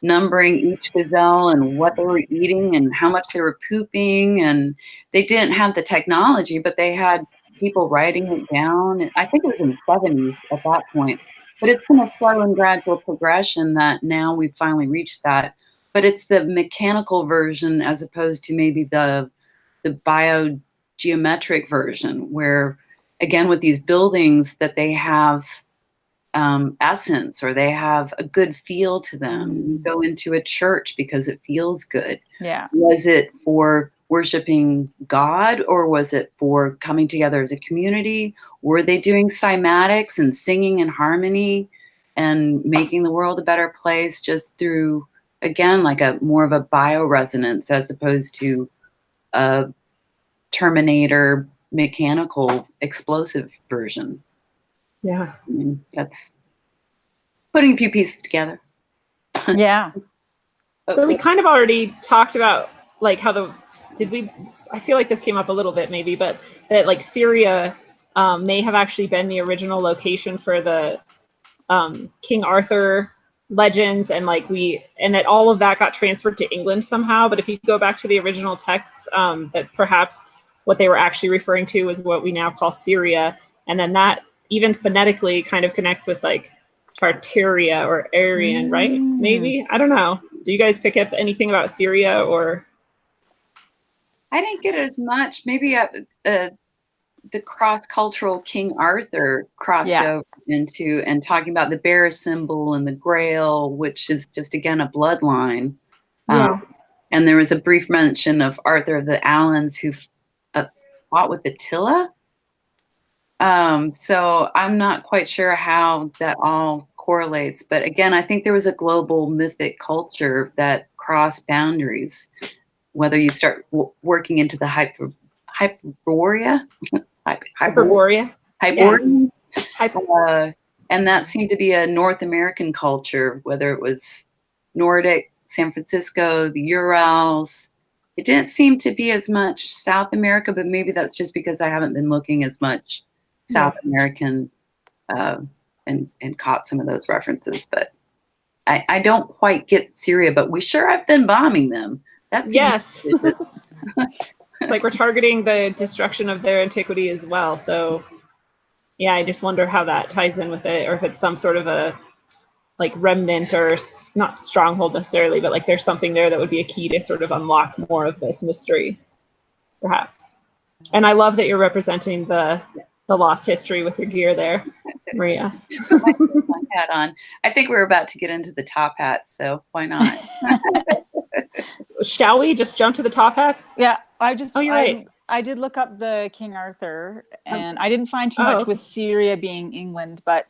numbering each gazelle and what they were eating and how much they were pooping. And they didn't have the technology, but they had people writing it down. I think it was in the 70s at that point. But it's been a slow and gradual progression that now we've finally reached that. But it's the mechanical version as opposed to maybe the biogeometric version where, again, with these buildings that they have essence or they have a good feel to them. You go into a church because it feels good. Yeah. Was it for worshiping God or was it for coming together as a community? Were they doing cymatics and singing in harmony and making the world a better place just through, again, like a more of a bioresonance as opposed to a Terminator mechanical explosive version? Yeah. I mean, that's putting a few pieces together. Yeah. So we kind of already talked about like how I feel like this came up a little bit maybe, but that like Syria may have actually been the original location for the King Arthur legends and that all of that got transferred to England somehow. But if you go back to the original texts, that perhaps what they were actually referring to is what we now call Syria. And then that even phonetically kind of connects with like Tartaria or Aryan, right? Maybe. I don't know. Do you guys pick up anything about Syria or? I didn't get as much. Maybe the cross-cultural King Arthur crossed over into and talking about the bear symbol and the Grail, which is just, again, a bloodline. And there was a brief mention of Arthur of the Allens who fought with Attila. So I'm not quite sure how that all correlates. But again, I think there was a global mythic culture that crossed boundaries, whether you start working into the Hyperborea. And that seemed to be a North American culture, whether it was Nordic, San Francisco, the Urals. It didn't seem to be as much South America, but maybe that's just because I haven't been looking as much South American and caught some of those references. But I don't quite get Syria, but we sure have been bombing them. Yes. Like we're targeting the destruction of their antiquity as well. So yeah, I just wonder how that ties in with it, or if it's some sort of a like remnant or not stronghold necessarily, but like there's something there that would be a key to sort of unlock more of this mystery, perhaps. And I love that you're representing the lost history with your gear there, Maria. Put my hat on. I think we're about to get into the top hats, so why not? Shall we just jump to the top hats? Yeah, you're right. I did look up the King Arthur, and I didn't find too much okay. with Syria being England, but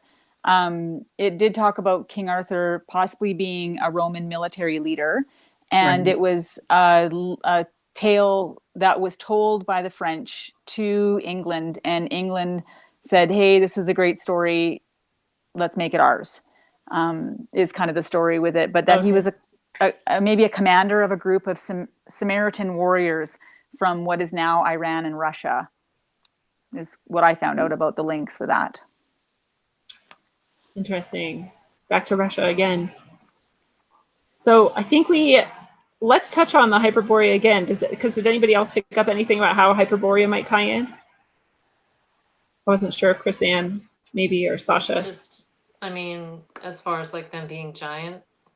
it did talk about King Arthur possibly being a Roman military leader, and Right. it was a tale that was told by the French to England, and England said, "Hey, this is a great story. Let's make it ours." Is kind of the story with it, but that he was maybe a commander of a group of Samaritan warriors from what is now Iran and Russia, is what I found out about the links for that. Interesting. Back to Russia again. So I think let's touch on the Hyperborea again. Because did anybody else pick up anything about how Hyperborea might tie in? I wasn't sure if Chris Ann maybe or Sasha. Just, I mean, as far as like them being giants.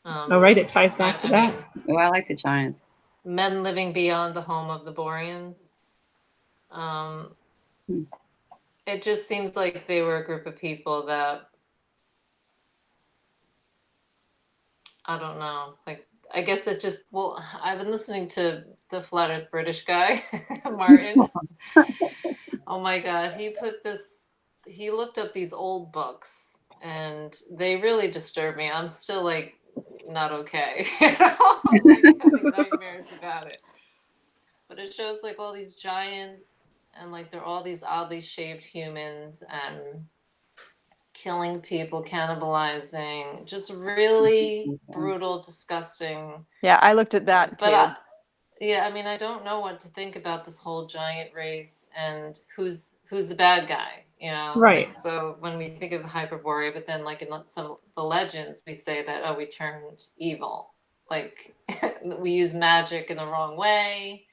Oh, right, it ties back to that. Oh, I like the giants. Men living beyond the home of the Boreans. It just seems like they were a group of people that, I don't know, like, I guess it just, well, I've been listening to the Flat Earth British guy, Martin. Oh my God, he looked up these old books and they really disturb me. I'm still like, not okay. I'm like having nightmares about it. But it shows like all these giants and like they're all these oddly shaped humans and killing people, cannibalizing, just really brutal, disgusting. Yeah, I looked at that too. Yeah, I mean, I don't know what to think about this whole giant race and who's the bad guy, you know? Right. Like, so when we think of the Hyperborea, but then like in some of the legends, we say that, oh, we turned evil. Like we use magic in the wrong way.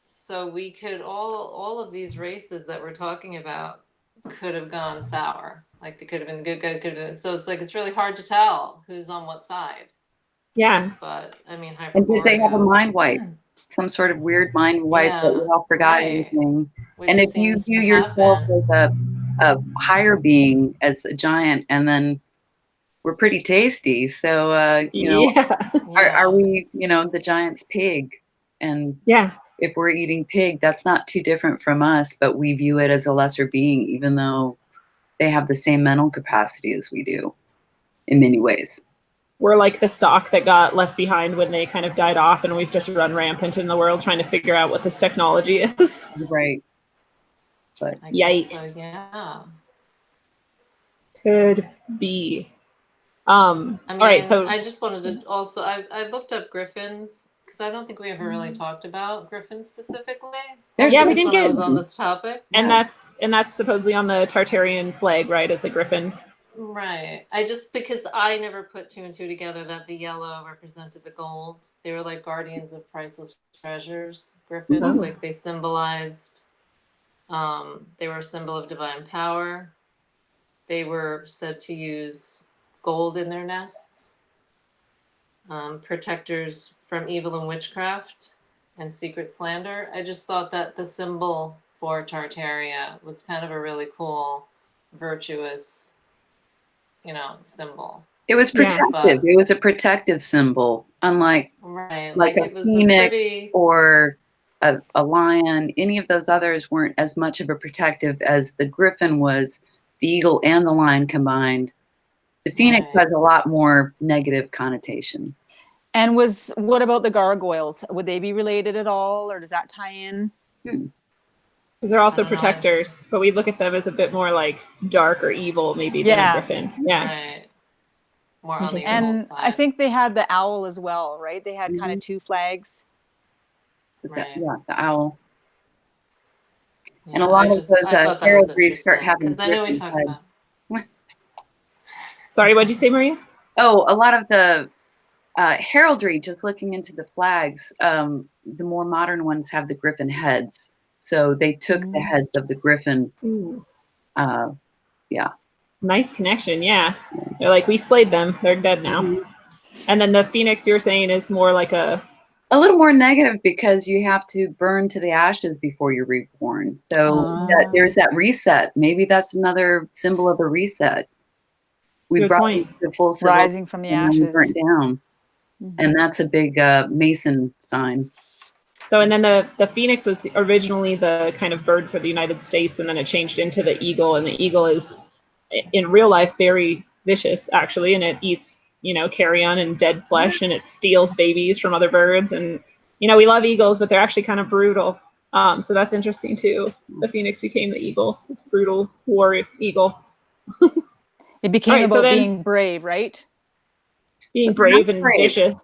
So we could all of these races that we're talking about could have gone sour. Like they could have been the good guys, could have been, so it's like it's really hard to tell who's on what side. Yeah. But I mean, Hyperborea. And did they have a mind wipe? Some sort of weird mind wipe that we all forgot anything. Which and if you view yourself as a higher being, as a giant, and then we're pretty tasty. So, you know, are we, you know, the giant's pig? And if we're eating pig, that's not too different from us, but we view it as a lesser being, even though they have the same mental capacity as we do in many ways. We're like the stock that got left behind when they kind of died off, and we've just run rampant in the world trying to figure out what this technology is. Right. But yikes. So, yeah. Could be. I mean, all right, so I just wanted to also, I looked up griffins because I don't think we ever really talked about griffins specifically. We didn't get on this topic, and that's supposedly on the Tartarian flag, right? As a griffin. Right. Because I never put two and two together that the yellow represented the gold. They were like guardians of priceless treasures. Griffins, like they symbolized, they were a symbol of divine power. They were said to use gold in their nests, protectors from evil and witchcraft and secret slander. I just thought that the symbol for Tartaria was kind of a really cool, virtuous, you know, symbol. It was protective. It was a protective symbol, unlike like a phoenix or a lion. Any of those others weren't as much of a protective as the griffin was, the eagle and the lion combined. The phoenix has a lot more negative connotation. And what about the gargoyles? Would they be related at all, or does that tie in? Because they're also protectors, but we look at them as a bit more like dark or evil, maybe than a griffin. Yeah. Right. More on the and side. I think they had the owl as well, right? They had kind of two flags. Right. Yeah, the owl. Yeah, and a lot of those heraldry start having because I know we talked about. Sorry, what'd you say, Maria? Oh, a lot of the heraldry, just looking into the flags, the more modern ones have the griffin heads. So they took the heads of the griffin. Ooh, Yeah. nice connection. Yeah. They're like, we slayed them. They're dead now. And then the phoenix you're saying is more like a little more negative because you have to burn to the ashes before you're reborn. So there's that reset. Maybe that's another symbol of a reset. We Good brought point. the full Rising from the and then we ashes. burnt down. And that's a big Mason sign. So, and then the phoenix was originally the kind of bird for the United States, and then it changed into the eagle. And the eagle is, in real life, very vicious, actually, and it eats, carrion and dead flesh, and it steals babies from other birds. And, we love eagles, but they're actually kind of brutal. So that's interesting, too. The phoenix became the eagle. It's brutal war eagle. It became Right, so about then- being brave, right? Being brave and vicious.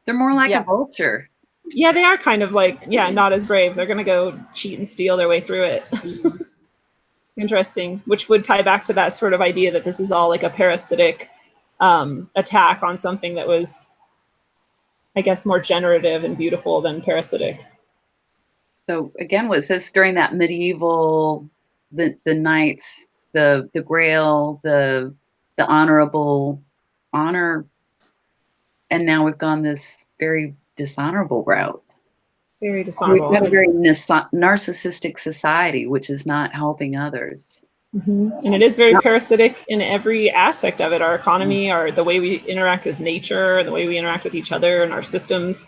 They're more like a vulture. Yeah, they are kind of like, not as brave. They're going to go cheat and steal their way through it. Interesting, which would tie back to that sort of idea that this is all like a parasitic attack on something that was, I guess, more generative and beautiful than parasitic. So again, was this during that medieval, the knights, the grail, the honorable honor, and now we've gone this very dishonorable route. Very dishonorable. We've got a very narcissistic society, which is not helping others. And it is very parasitic in every aspect of it. Our economy, the way we interact with nature, the way we interact with each other and our systems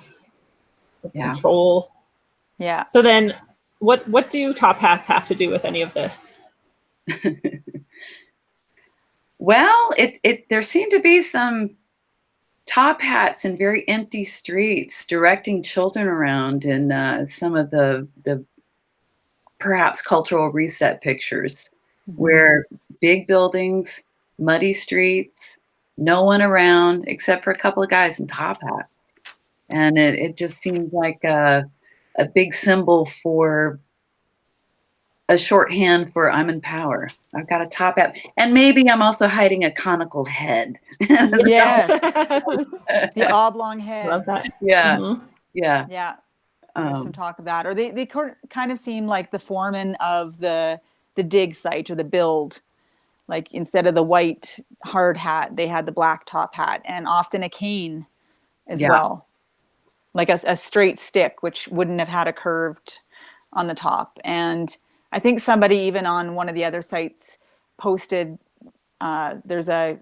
of control. Yeah. So then what do top hats have to do with any of this? Well, there seem to be some top hats in very empty streets directing children around in some of the perhaps cultural reset pictures where big buildings, muddy streets, no one around except for a couple of guys in top hats. And it just seems like a big symbol for a shorthand for I'm in power. I've got a top hat. And maybe I'm also hiding a conical head. Yes. The oblong head. Love that. Yeah. Yeah. Yeah. There's some talk of that. Or they kind of seem like the foreman of the dig site or the build. Like instead of the white hard hat, they had the black top hat and often a cane as well. Like a straight stick, which wouldn't have had a curved on the top. And I think somebody even on one of the other sites posted there's a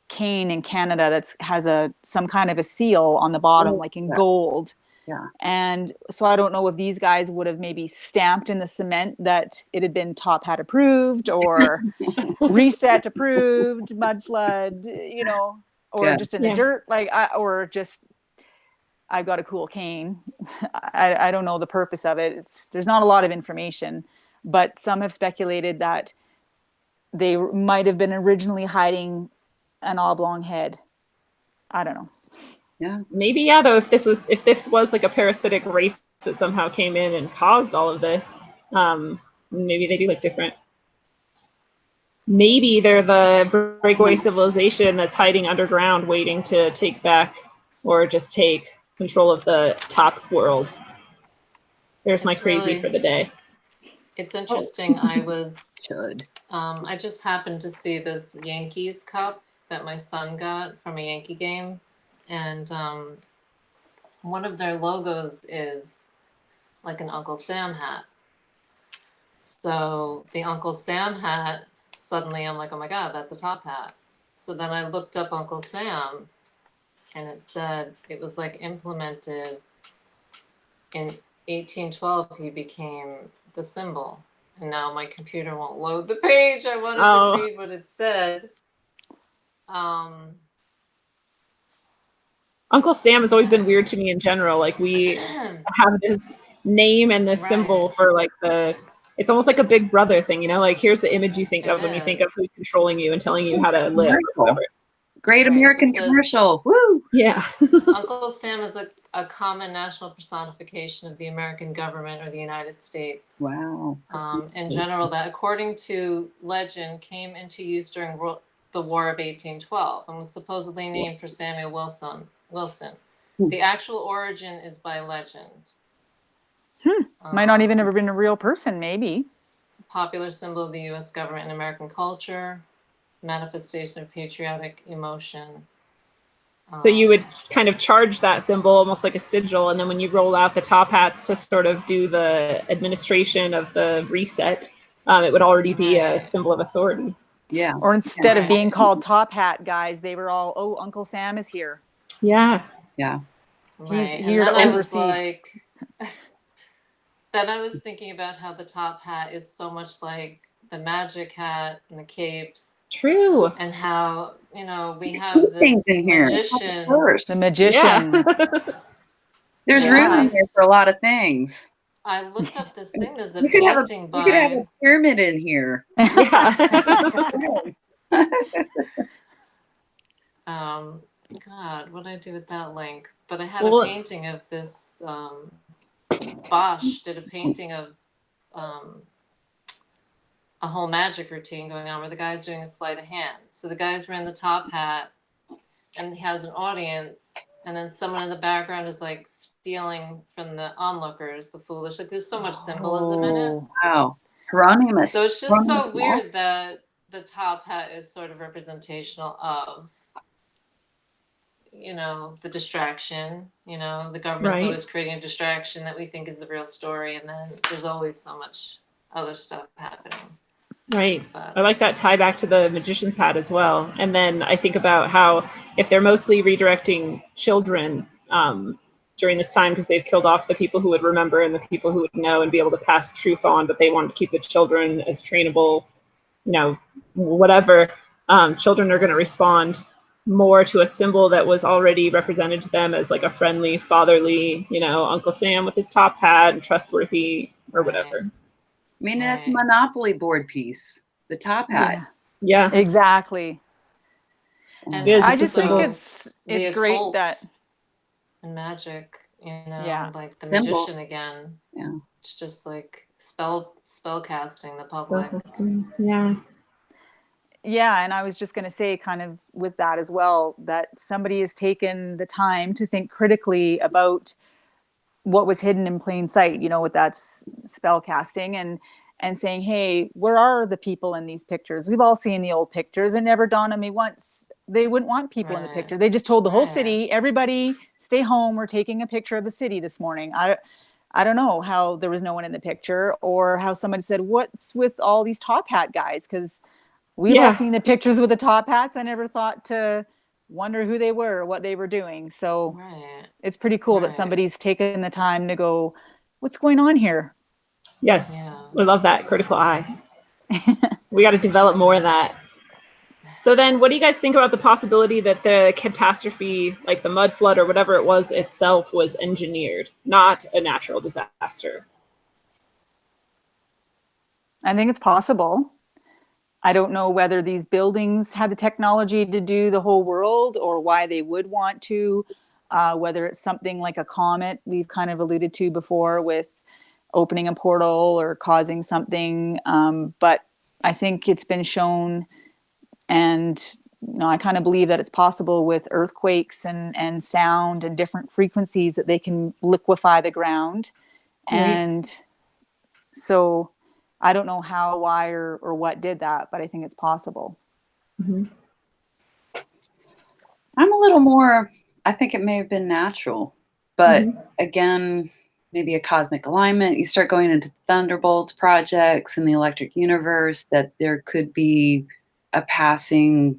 cane in Canada that has some kind of a seal on the bottom, like in gold. Yeah. And so I don't know if these guys would have maybe stamped in the cement that it had been top hat approved or reset approved, mud flood, or just in the dirt, or just I've got a cool cane. I don't know the purpose of it. There's not a lot of information, but some have speculated that they might have been originally hiding an oblong head. I don't know. Yeah. Maybe, though, if this was like a parasitic race that somehow came in and caused all of this, maybe they do look different. Maybe they're the breakaway civilization that's hiding underground, waiting to take back or just take control of the top world. There's my crazy for the day. It's interesting. I just happened to see this Yankees cup that my son got from a Yankee game. And one of their logos is like an Uncle Sam hat. So the Uncle Sam hat, suddenly I'm like, oh my God, that's a top hat. So then I looked up Uncle Sam and it said it was like implemented in 1812. He became the symbol. And now my computer won't load the page. I wanted to read what it said. Uncle Sam has always been weird to me in general. Like we have this name and this symbol for like it's almost like a big brother thing, like here's the image you think of when you think of who's controlling you and telling you how to live. Great American commercial. Woo! Yeah. Uncle Sam is a common national personification of the American government or the United States. Wow. In general, that according to legend came into use during the War of 1812 and was supposedly named for Samuel Wilson. The actual origin is by legend. Might not even Um, have been a real person, maybe. It's a popular symbol of the U.S. government and American culture, manifestation of patriotic emotion. So you would kind of charge that symbol almost like a sigil, and then when you roll out the top hats to sort of do the administration of the reset, it would already be a Right. symbol of authority. Yeah. Or instead of Right. being called top hat guys, they were all, oh, Uncle Sam is here. Yeah. Yeah. Right. He's And here then to I was oversee. like, then I was thinking about how the top hat is so much like the magic hat and the capes, True. and how, you know, we have Things this in here. magician. Of course. The magician. Yeah. There's Yeah, room in there for a lot of things. I looked up this thing. There's a We could have a painting we could have by. a pyramid in here. Yeah. God, what did I do with that link? But I had Well, a painting of this. Bosch did a painting of a whole magic routine going on where the guy's doing a sleight of hand. So the guy's wearing the top hat and he has an audience, and then someone in the background is like stealing from the onlookers, the foolish. Like there's so much symbolism in it. Oh. Wow. Hieronymus. So it's just so weird that the top hat is sort of representational of, you know, the distraction. You know, the government's Right. always creating a distraction that we think is the real story, and then there's always so much other stuff happening. Right. But I like that tie back to the magician's hat as well. And then I think about how if they're mostly redirecting children during this time because they've killed off the people who would remember and the people who would know and be able to pass truth on, but they wanted to keep the children as trainable, you know, whatever, children are going to respond more to a symbol that was already represented to them as like a friendly, fatherly, you know, Uncle Sam with his top hat and trustworthy or whatever. I mean, that's a Right. Monopoly board piece. The top hat. Yeah, Yeah. exactly. And It is, I it's a just think symbol. it's great occult that and magic, you know, Yeah. like the Symbol. magician again. Yeah. It's just like spell casting the public. Yeah. Yeah, and I was just going to say, kind of with that as well, that somebody has taken the time to think critically about what was hidden in plain sight, you know, with that spell casting and saying, hey, where are the people in these pictures? We've all seen the old pictures. It never dawned on me once they wouldn't want people in the Right. picture. They just told the whole Right. city, everybody stay home. We're taking a picture of the city this morning. I don't know how there was no one in the picture, or how somebody said, what's with all these top hat guys? Because we've all Yeah. seen the pictures with the top hats. I never thought to wonder who they were or what they were doing. So Right. it's pretty cool that Right. somebody's taken the time to go, what's going on here? Yes. Yeah. I love that critical eye. We got to develop more of that. So then what do you guys think about the possibility that the catastrophe, like the mud flood or whatever it was itself, was engineered, not a natural disaster? I think it's possible. I don't know whether these buildings had the technology to do the whole world or why they would want to, whether it's something like a comet we've kind of alluded to before with opening a portal or causing something. But I think it's been shown, and you know, I kind of believe that it's possible with earthquakes and sound and different frequencies that they can liquefy the ground. Right. And so I don't know how, why, or what did that, but I think it's possible. Mm-hmm. I'm a little more, I think it may have been natural, but again, maybe a cosmic alignment. You start going into thunderbolts projects in the electric universe, that there could be a passing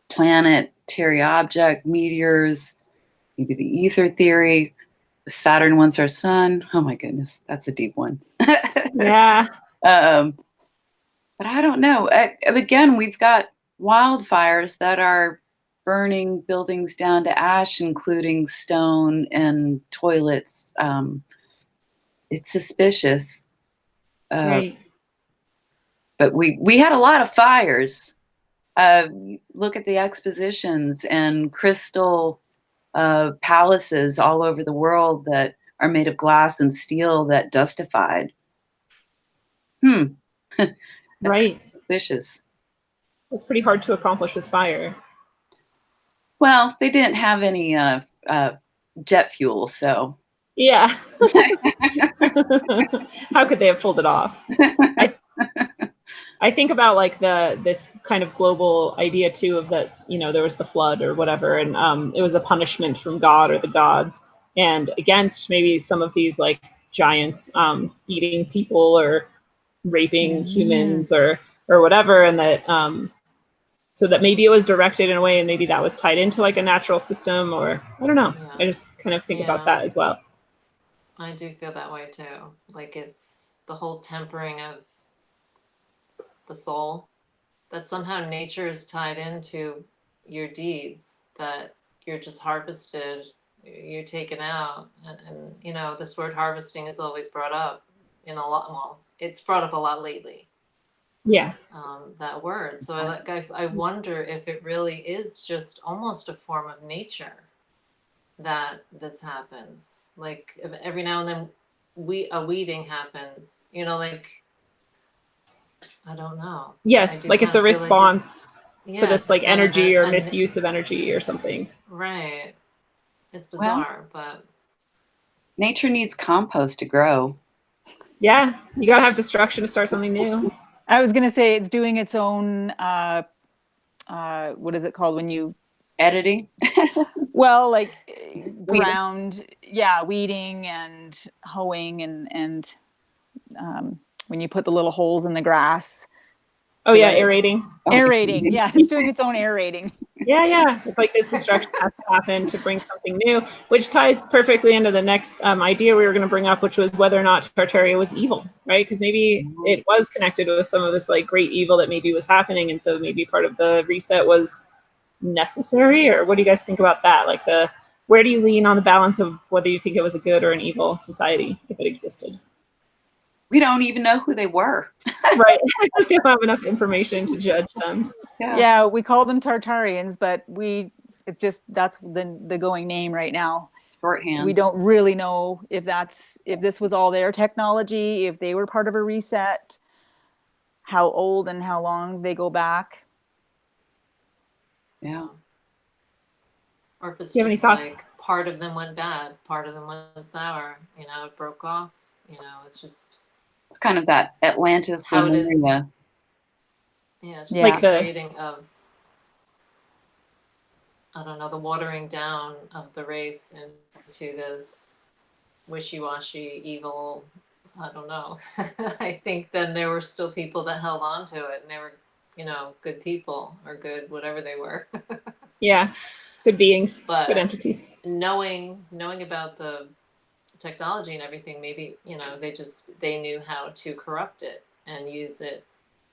planetary object, meteors, maybe the ether theory. Saturn wants our sun. Oh my goodness, that's a deep one. Yeah. But I don't know. Again, we've got wildfires that are burning buildings down to ash, including stone and toilets. It's suspicious. Right. But we had a lot of fires. Look at the expositions and crystal palaces all over the world that are made of glass and steel that dustified. That's Right. suspicious. It's pretty hard to accomplish with fire. Well, they didn't have any jet fuel, so Yeah. How could they have pulled it off? I think about like this kind of global idea too of that, you know, there was the flood or whatever, and it was a punishment from God or the gods, and against maybe some of these like giants eating people or raping humans or whatever, and that so that maybe it was directed in a way, and maybe that was tied into like a natural system, or I don't know. Yeah. I just kind of think about Yeah. that as well. I do feel that way too. Like it's the whole tempering of the soul, that somehow nature is tied into your deeds, that you're just harvested, you're taken out. And you know, this word harvesting is always brought up in a lot, well, it's brought up a lot lately, Yeah. that word. So I wonder if it really is just almost a form of nature that this happens. Like every now and then a weeding happens, you know, like, I don't know. Yes, I do like kind it's a of feel like response to yes, this it's like kind of energy or misuse of energy or something. right. It's Well, bizarre, but nature needs compost to grow. Yeah, you gotta have destruction to start something new. I was gonna say it's doing its own. What is it called when you? Editing. Well, like Weeding. ground, yeah, weeding and hoeing and when you put the little holes in the grass. Oh so yeah, that it- aerating. Aerating, yeah, it's doing its own aerating. Yeah. It's like this destruction has to happen to bring something new, which ties perfectly into the next idea we were going to bring up, which was whether or not Tartaria was evil, right? Because maybe it was connected with some of this like great evil that maybe was happening, and so maybe part of the reset was necessary. Or what do you guys think about that? Like where do you lean on the balance of whether you think it was a good or an evil society if it existed? We don't even know who they were. Right. We don't have enough information to judge them. Yeah, we call them Tartarians, but it's just that's the going name right now. Shorthand. We don't really know if this was all their technology, if they were part of a reset, how old and how long they go back. Yeah. or if it's Do you have any just thoughts? like part of them went bad, part of them went sour, you know, it broke off, you know, it's just It's kind of that Atlantis how it is. Lemuria. Yeah, it's just Yeah. like Like the the creating of, I don't know, the watering down of the race into this wishy-washy evil. I don't know. I think then there were still people that held on to it, and they were, you know, good people or good whatever they were. yeah, good beings, good But entities. knowing about the technology and everything, maybe, you know, they knew how to corrupt it and use it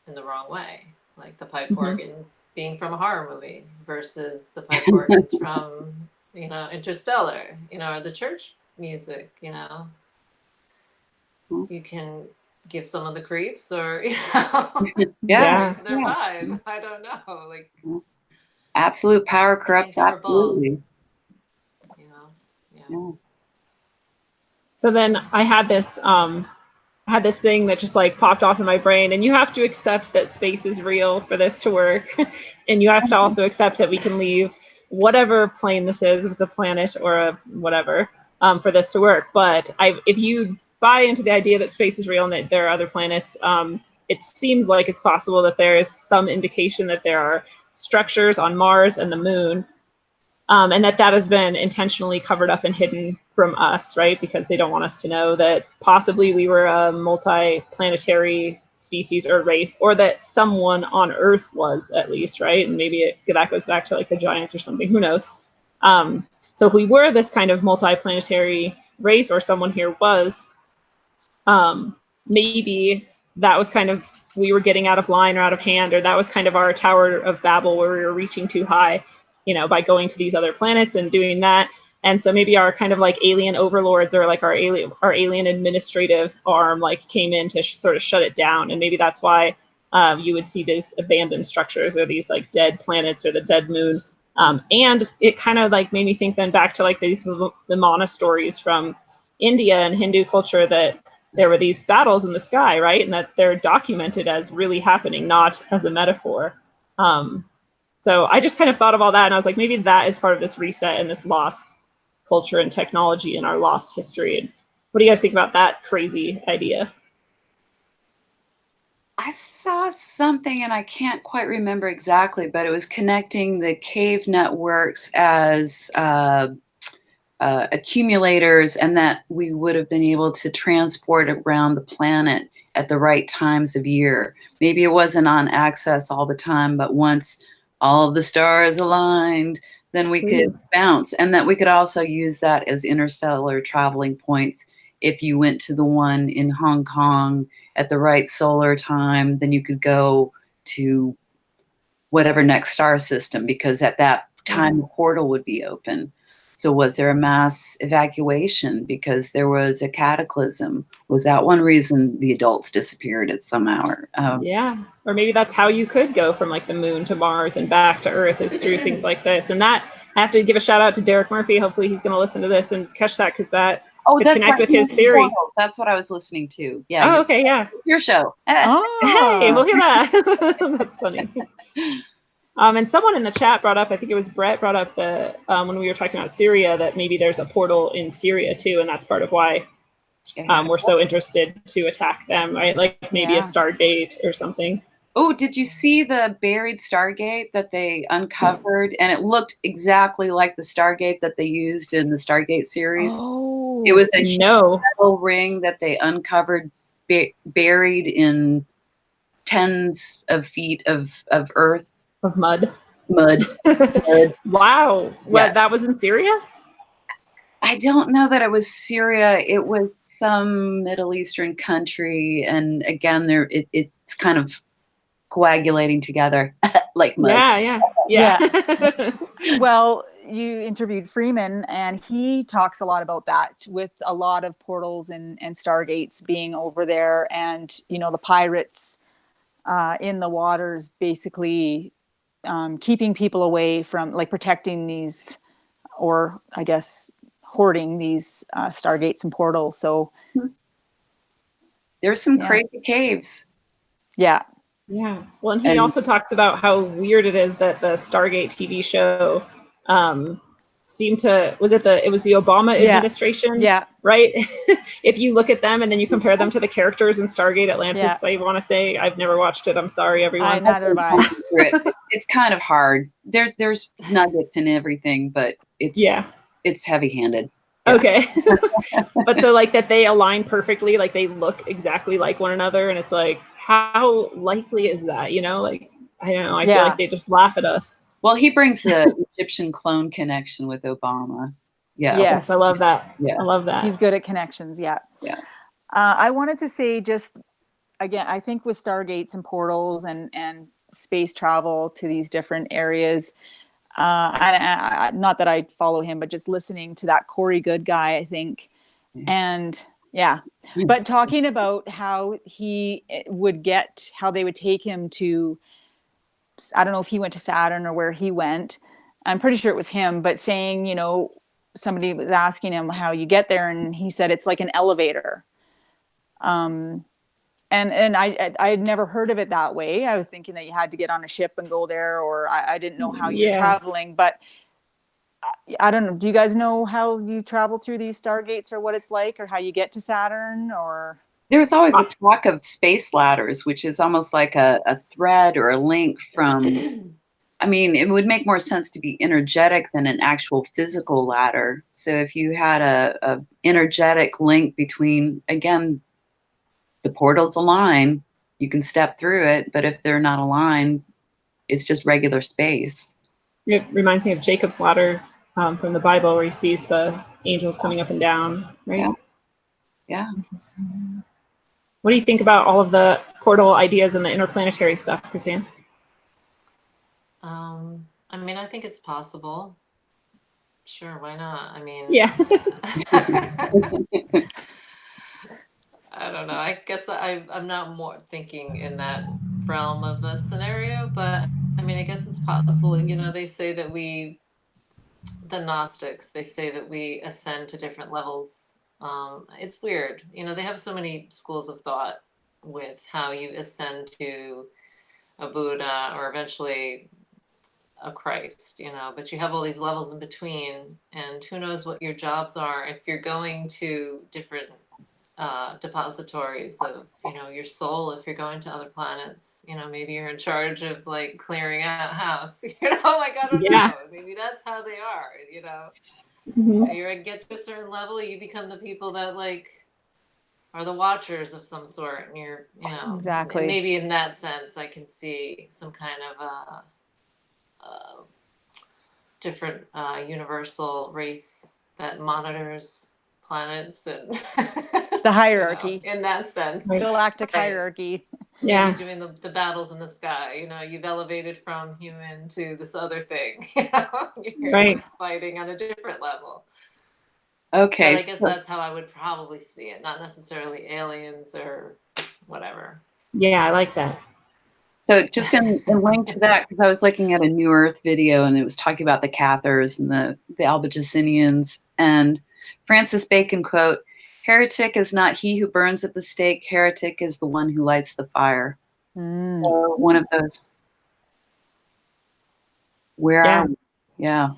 in the wrong way. Like the pipe Mhm. organs being from a horror movie versus the pipe organs from, you know, Interstellar, you know, or the church music, you know. You can give some of the creeps or, you know, Yeah. their Yeah. vibe. I don't know. Like, Absolute power I think corrupts they were both, absolutely. you know. Yeah. Yeah. So then I had this thing that just like popped off in my brain, and you have to accept that space is real for this to work. And you have to also accept that we can leave whatever plane this is, if it's a planet or a whatever, for this to work. But if you buy into the idea that space is real and that there are other planets, it seems like it's possible that there is some indication that there are structures on Mars and the moon, and that has been intentionally covered up and hidden from us, right? Because they don't want us to know that possibly we were a multi-planetary species or race, or that someone on Earth was, at least, right? And maybe that goes back to like the giants or something, who knows? So if we were this kind of multi-planetary race, or someone here was, maybe that was kind of, we were getting out of line or out of hand, or that was kind of our Tower of Babel where we were reaching too high, you know, by going to these other planets and doing that. And so maybe our kind of like alien overlords, or like our alien administrative arm, like came in to sort of shut it down. And maybe that's why you would see these abandoned structures, or these like dead planets, or the dead moon. And it kind of like made me think then back to like the Vimana stories from India and Hindu culture, that there were these battles in the sky, right? And that they're documented as really happening, not as a metaphor. So I just kind of thought of all that, and I was like, maybe that is part of this reset and this lost culture and technology and our lost history. And what do you guys think about that crazy idea? I saw something and I can't quite remember exactly, but it was connecting the cave networks as accumulators, and that we would have been able to transport around the planet at the right times of year. Maybe it wasn't on access all the time, but once all of the stars aligned, then we could bounce, and that we could also use that as interstellar traveling points. If you went to the one in Hong Kong at the right solar time, then you could go to whatever next star system, because at that time the portal would be open. So was there a mass evacuation because there was a cataclysm? Was that one reason the adults disappeared at some hour? Yeah, or maybe that's how you could go from like the moon to Mars and back to Earth, is through things like this. And that, I have to give a shout out to Derek Murphy. Hopefully he's going to listen to this and catch that, because that could connect with his theory. That's what I was listening to. Yeah. Oh, okay, yeah. Your show. Oh, Hey, look at that. That's funny. And someone in the chat brought up, I think it was Brett, brought up the when we were talking about Syria, that maybe there's a portal in Syria too, and that's part of why we're so interested to attack them, right? Like maybe a Stargate or something. Oh, did you see the buried Stargate that they uncovered? And it looked exactly like the Stargate that they used in the Stargate series. Oh, it was a metal ring that they uncovered, buried in tens of feet of earth. Of mud. Mud. Wow. What, that was in Syria? I don't know that it was Syria. It was some Middle Eastern country. And again, it's kind of coagulating together like mud. Yeah. Well, you interviewed Freeman, and he talks a lot about that, with a lot of portals and stargates being over there, and the pirates in the waters, basically keeping people away from, like, protecting these, or I guess hoarding these stargates and portals. So there's some crazy caves. Yeah. Well, and he also talks about how weird it is that the Stargate TV show seemed to, it was the Obama administration, right? If you look at them and then you compare them to the characters in Stargate Atlantis, I want to say, I've never watched it. I'm sorry, everyone. Neither have I. It's kind of hard. There's nuggets in everything, but it's heavy-handed. Yeah. Okay. But so like that they align perfectly, like they look exactly like one another, and it's like, how likely is that? Like, I don't know. I feel like they just laugh at us. Well, he brings the Egyptian clone connection with Obama. Yeah. Yes, I love that. Yeah. I love that. He's good at connections. Yeah. I wanted to say, just again, I think with stargates and portals and space travel to these different areas, not that I follow him, but just listening to that Corey Good guy, I think, and but talking about how he would how they would take him to, I don't know if he went to Saturn or where he went. I'm pretty sure it was him, but saying, somebody was asking him how you get there, and he said it's like an elevator. And I had never heard of it that way. I was thinking that you had to get on a ship and go there, or I didn't know how you're traveling. But I don't know. Do you guys know how you travel through these stargates, or what it's like, or how you get to Saturn? Or there's always a talk of space ladders, which is almost like a thread or a link from. I mean, it would make more sense to be energetic than an actual physical ladder. So if you had a energetic link between, again, the portals align, you can step through it. But if they're not aligned, it's just regular space. It reminds me of Jacob's ladder from the Bible, where he sees the angels coming up and down, right? Yeah. What do you think about all of the portal ideas and the interplanetary stuff, Chrisanne? I mean, I think it's possible. Sure, why not? I mean, I don't know. I guess I'm not more thinking in that realm of a scenario, but I mean, I guess it's possible. They say that the Gnostics, they say that we ascend to different levels. It's weird. They have so many schools of thought with how you ascend to a Buddha, or eventually a Christ, you know, but you have all these levels in between, and who knows what your jobs are if you're going to different depositories of, you know, your soul. If you're going to other planets, you know, maybe you're in charge of like clearing out house, you know, like I don't Yeah. know, maybe that's how they are, you know. Mhm. You get to a certain level, you become the people that like are the watchers of some sort, and you're, you know, Exactly. and maybe in that sense, I can see some kind of different universal race that monitors planets and The hierarchy. you know, in that sense, Right. Galactic right. hierarchy. Yeah. Maybe doing the battles in the sky. You know, you've elevated from human to this other thing. You know, you're Right. like fighting on a different level. Okay. But I guess that's how I would probably see it, not necessarily aliens or whatever. Yeah, I like that. So just in link to that, because I was looking at a New Earth video and it was talking about the Cathars and the Albigensians, and Francis Bacon quote, "Heretic is not he who burns at the stake. Heretic is the one who lights the fire." Mm. So one of those. Where Yeah. are we? Yeah.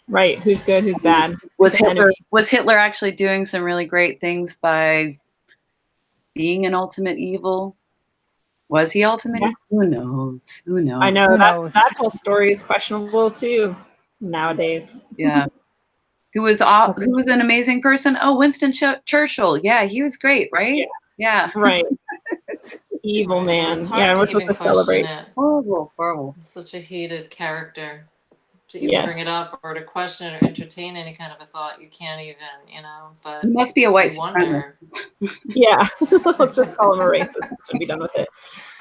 Right. Who's good? Who's bad? Was Who's the Hitler enemy? was Hitler actually doing some really great things by being an ultimate evil? Was he ultimate? Yeah. Who knows? Who knows? I know Who that knows? that whole story is questionable too nowadays. Yeah. Who was an amazing person? Oh, Winston Churchill. Yeah, he was great, right? Yeah. Right. Evil Right. man. It's Yeah, hard and we're to supposed even to question celebrate. it. Horrible, horrible. It's such a heated character. To even bring it Yes. up or to question or entertain any kind of a thought, you can't even, you know, but He must be a white you supremacist. wonder. Yeah. Let's just call him a racist and be done with it.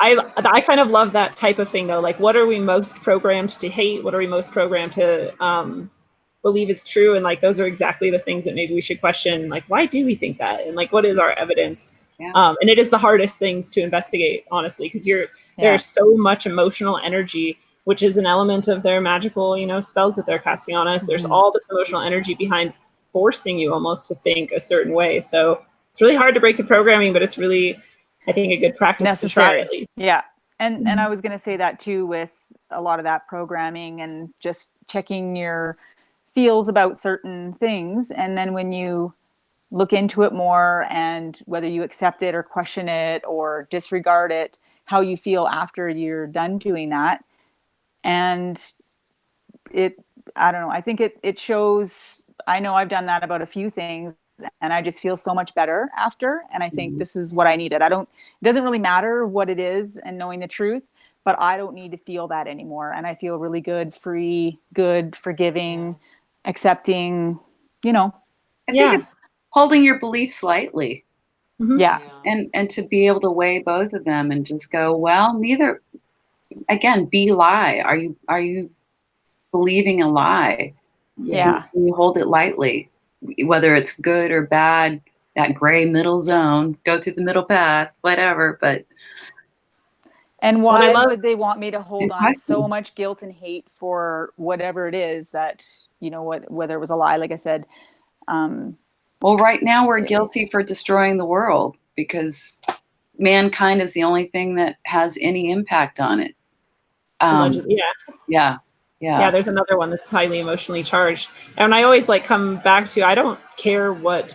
I kind of love that type of thing though. Like, what are we most programmed to hate? What are we most programmed to believe is true? And like, those are exactly the things that maybe we should question. Like, why do we think that? And like, what is our evidence? Yeah. And it is the hardest things to investigate, honestly, because there's so much emotional energy, which is an element of their magical, you know, spells that they're casting on us. There's Mhm. all this emotional energy behind forcing you almost to think a certain way. So it's really hard to break the programming, but it's really, I think, a good practice Necessary. to try at least. Yeah. And I was going to say that too with a lot of that programming and just checking your feels about certain things. And then when you look into it more and whether you accept it or question it or disregard it, how you feel after you're done doing that. And I don't know, I think it shows, I know I've done that about a few things and I just feel so much better after. And I think this is what I needed. It doesn't really matter what it is and knowing the truth, but I don't need to feel that anymore. And I feel really good, free, good, forgiving, accepting, you know. I think it's holding your beliefs lightly. Mhm. Yeah. And to be able to weigh both of them and just go, well, neither, again, be lie. Are you believing a lie? Yeah. And you hold it lightly, whether it's good or bad, that gray middle zone, go through the middle path, whatever. But And What I why love- would they want me to hold Good on so question. much guilt and hate for whatever it is that, you know, whether it was a lie, like I said. Well, right now we're guilty for destroying the world because mankind is the only thing that has any impact on it. Allegedly, Yeah. yeah, there's another one that's highly emotionally charged. And I always like come back to, I don't care what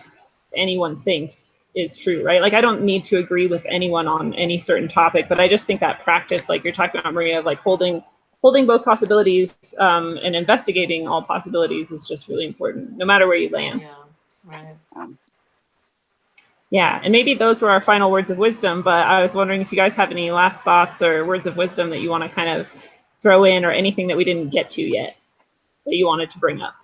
anyone thinks is true, right? Like, I don't need to agree with anyone on any certain topic, but I just think that practice, like you're talking about, Maria, of like holding both possibilities and investigating all possibilities is just really important, no matter where you land. Yeah, right. Yeah, and maybe those were our final words of wisdom, but I was wondering if you guys have any last thoughts or words of wisdom that you want to kind of throw in, or anything that we didn't get to yet that you wanted to bring up.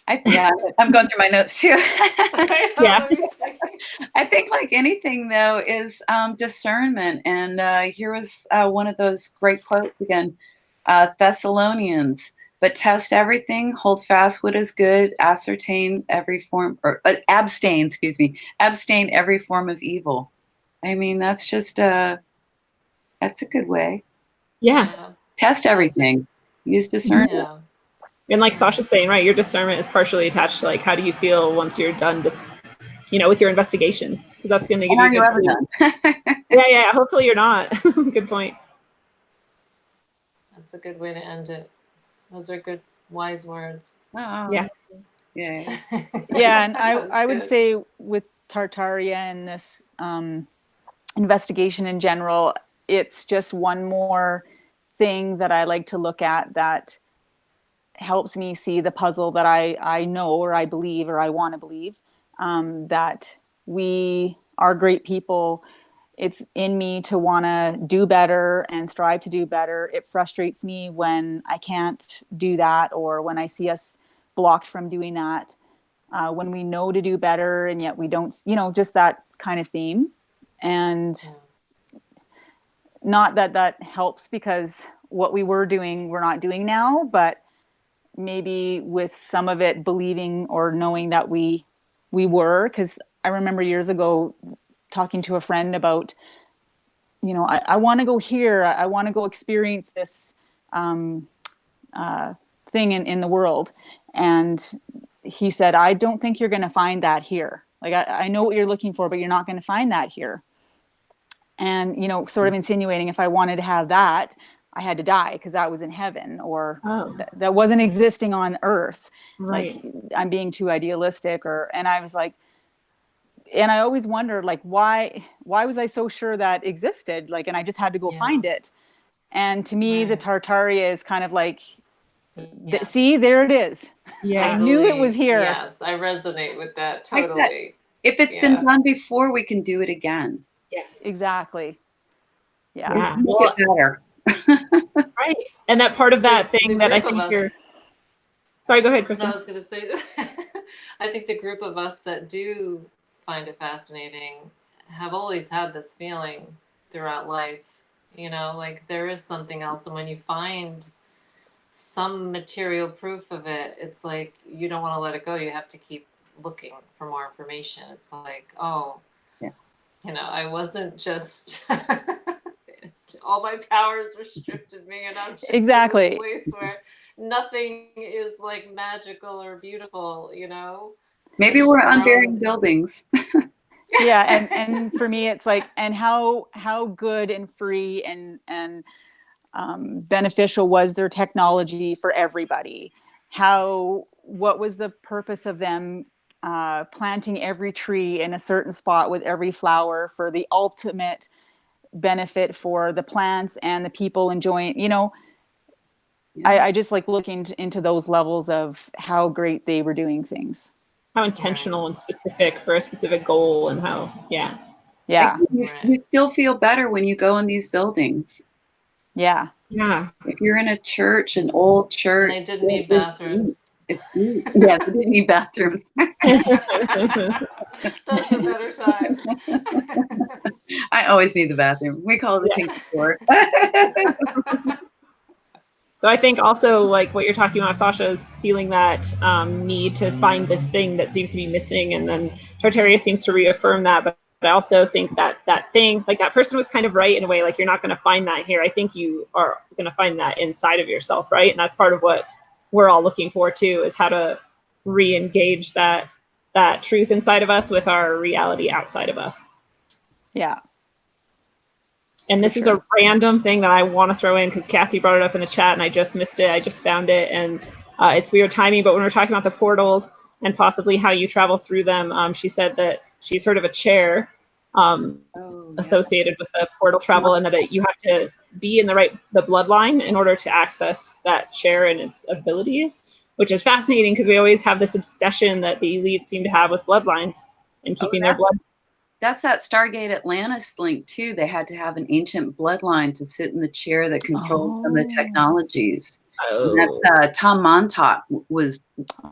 I'm going through my notes too. Yeah. I think like anything though is discernment. And here was one of those great quotes again, Thessalonians, but test everything, hold fast what is good, abstain every form every form of evil. I mean, that's just that's a good way. Yeah. Test everything. Use discernment. Yeah. And like Sasha's saying, right, your discernment is partially attached to like, how do you feel once you're done, with your investigation? Because that's going to give When you are a you good ever clue. done? Yeah. Hopefully you're not. Good point. That's a good way to end it. Those are good, wise words. Oh, Yeah. yeah. Yeah, and That's I would good. say with Tartaria and this investigation in general, it's just one more thing that I like to look at that helps me see the puzzle that I know or I believe or I want to believe, that we are great people. It's in me to want to do better and strive to do better. It frustrates me when I can't do that or when I see us blocked from doing that. When we know to do better and yet we don't, just that kind of theme. And not that that helps because what we were doing, we're not doing now, but maybe with some of it believing or knowing that we were, because I remember years ago talking to a friend about, I want to go here. I want to go experience this thing in the world. And he said, I don't think you're going to find that here. Like, I know what you're looking for, but you're not going to find that here. And, sort of insinuating if I wanted to have that, I had to die because that was in heaven or that wasn't existing on earth. Right. Like I'm being too idealistic and I was like, and I always wondered like, why was I so sure that existed? Like, and I just had to go find it. And to me, the Tartaria is kind of like, see, there it is. Yeah. I knew it was here. Yes, I resonate with that totally. Like that. If it's been done before, we can do it again. Yes. Exactly. Yeah. Make it better. Right. And that part of that thing that I think you're. Sorry, go ahead, Kristen. I was going to say, I think the group of us that do find it fascinating have always had this feeling throughout life, like there is something else. And when you find some material proof of it, it's like you don't want to let it go. You have to keep looking for more information. It's like, I wasn't just all my powers restricted me, and I'm just in this place where nothing is like magical or beautiful. Maybe we're unburying buildings. Yeah, and for me, it's like, and how good and free and beneficial was their technology for everybody? What was the purpose of them planting every tree in a certain spot with every flower for the ultimate benefit for the plants and the people enjoying? I just like looking into those levels of how great they were doing things. How intentional and specific for a specific goal, and how, yeah. You still feel better when you go in these buildings. Yeah. If you're in a church, an old church, and they didn't need bathrooms. It's neat. Yeah, they didn't need bathrooms. Those are better times. I always need the bathroom. We call it the tinker store. So I think also like what you're talking about, Sasha, is feeling that need to find this thing that seems to be missing. And then Tartaria seems to reaffirm that. But I also think that that thing, like that person was kind of right in a way, like you're not going to find that here. I think you are going to find that inside of yourself, right? And that's part of what we're all looking for too, is how to re-engage that truth inside of us with our reality outside of us. Yeah. And this is a random thing that I want to throw in because Kathy brought it up in the chat and I just missed it. I just found it, and it's weird timing. But when we're talking about the portals and possibly how you travel through them, she said that she's heard of a chair associated with the portal travel, and that you have to be in the bloodline in order to access that chair and its abilities, which is fascinating because we always have this obsession that the elites seem to have with bloodlines and keeping their blood. That's that Stargate Atlantis link too. They had to have an ancient bloodline to sit in the chair that controlled some of the technologies. That's Tom Montauk was.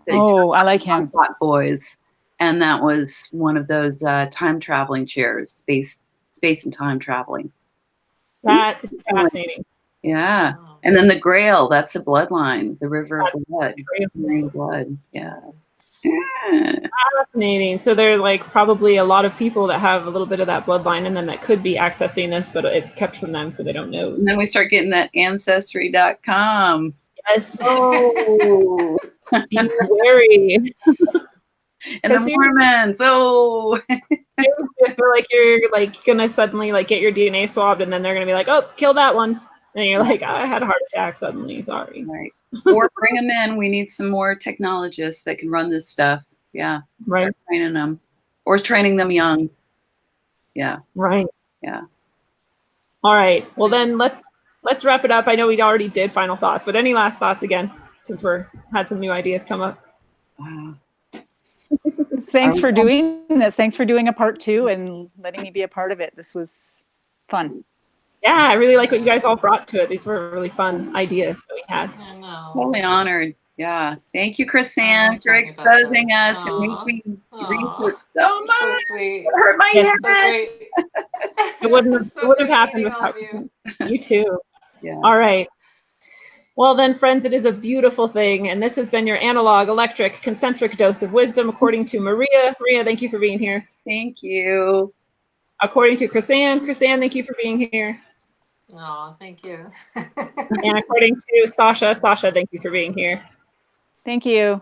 I like him. Montauk Boys, and that was one of those time traveling chairs, space and time traveling. That is fascinating. Yeah, and then the Grail. That's the bloodline, the River of Blood, blood. Yeah. Fascinating. So there are like probably a lot of people that have a little bit of that bloodline in them that could be accessing this, but it's kept from them, so they don't know. And then we start getting that Ancestry.com. Yes. Oh, be wary. And the Mormons. Oh, for like you're like gonna suddenly like get your DNA swabbed, and then they're gonna be like, "Oh, kill that one," and you're like, "I had a heart attack suddenly. Sorry." Right. Or bring them in. We need some more technologists that can run this stuff. Yeah. Right. Start training them, or training them young. Yeah. Right. Yeah. All right. Well, then let's wrap it up. I know we already did final thoughts, but any last thoughts again, since we're had some new ideas come up. Wow. Thanks for doing this. Thanks for doing a part 2 and letting me be a part of it. This was fun. Yeah, I really like what you guys all brought to it. These were really fun ideas that we had. I know. Totally honored. Yeah. Thank you, I Chrisanne, like for talking about exposing this. us and making Aw. research so much. So sweet. It hurt my Yes. head. So great. It wouldn't have, So it wouldn't great have happened meeting all without of you. Christine. You too. Yeah. All right. Well then, friends, it is a beautiful thing, and this has been your analog, electric, concentric dose of wisdom, according to Maria. Maria, thank you for being here. Thank you. According to Chrisanne, thank you for being here. Oh, thank you. And according to Sasha, thank you for being here. Thank you.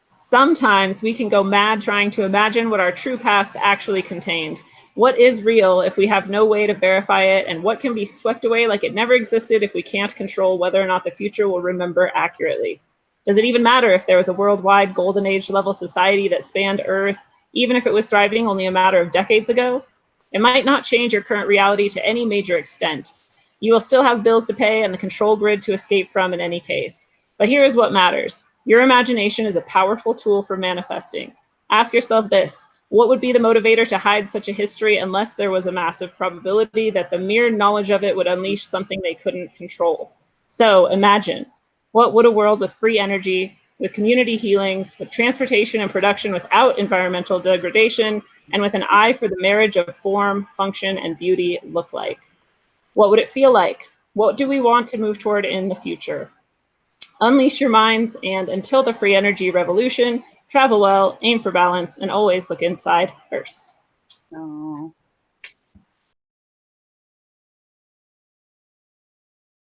Sometimes we can go mad trying to imagine what our true past actually contained. What is real if we have no way to verify it, and what can be swept away like it never existed if we can't control whether or not the future will remember accurately? Does it even matter if there was a worldwide golden age level society that spanned Earth, even if it was thriving only a matter of decades ago? It might not change your current reality to any major extent. You will still have bills to pay and the control grid to escape from in any case. But here is what matters. Your imagination is a powerful tool for manifesting. Ask yourself this: what would be the motivator to hide such a history unless there was a massive probability that the mere knowledge of it would unleash something they couldn't control? So imagine, what would a world with free energy, with community healings, with transportation and production without environmental degradation, and with an eye for the marriage of form, function, and beauty look like? What would it feel like? What do we want to move toward in the future? Unleash your minds, and until the free energy revolution, travel well, aim for balance, and always look inside first. Oh.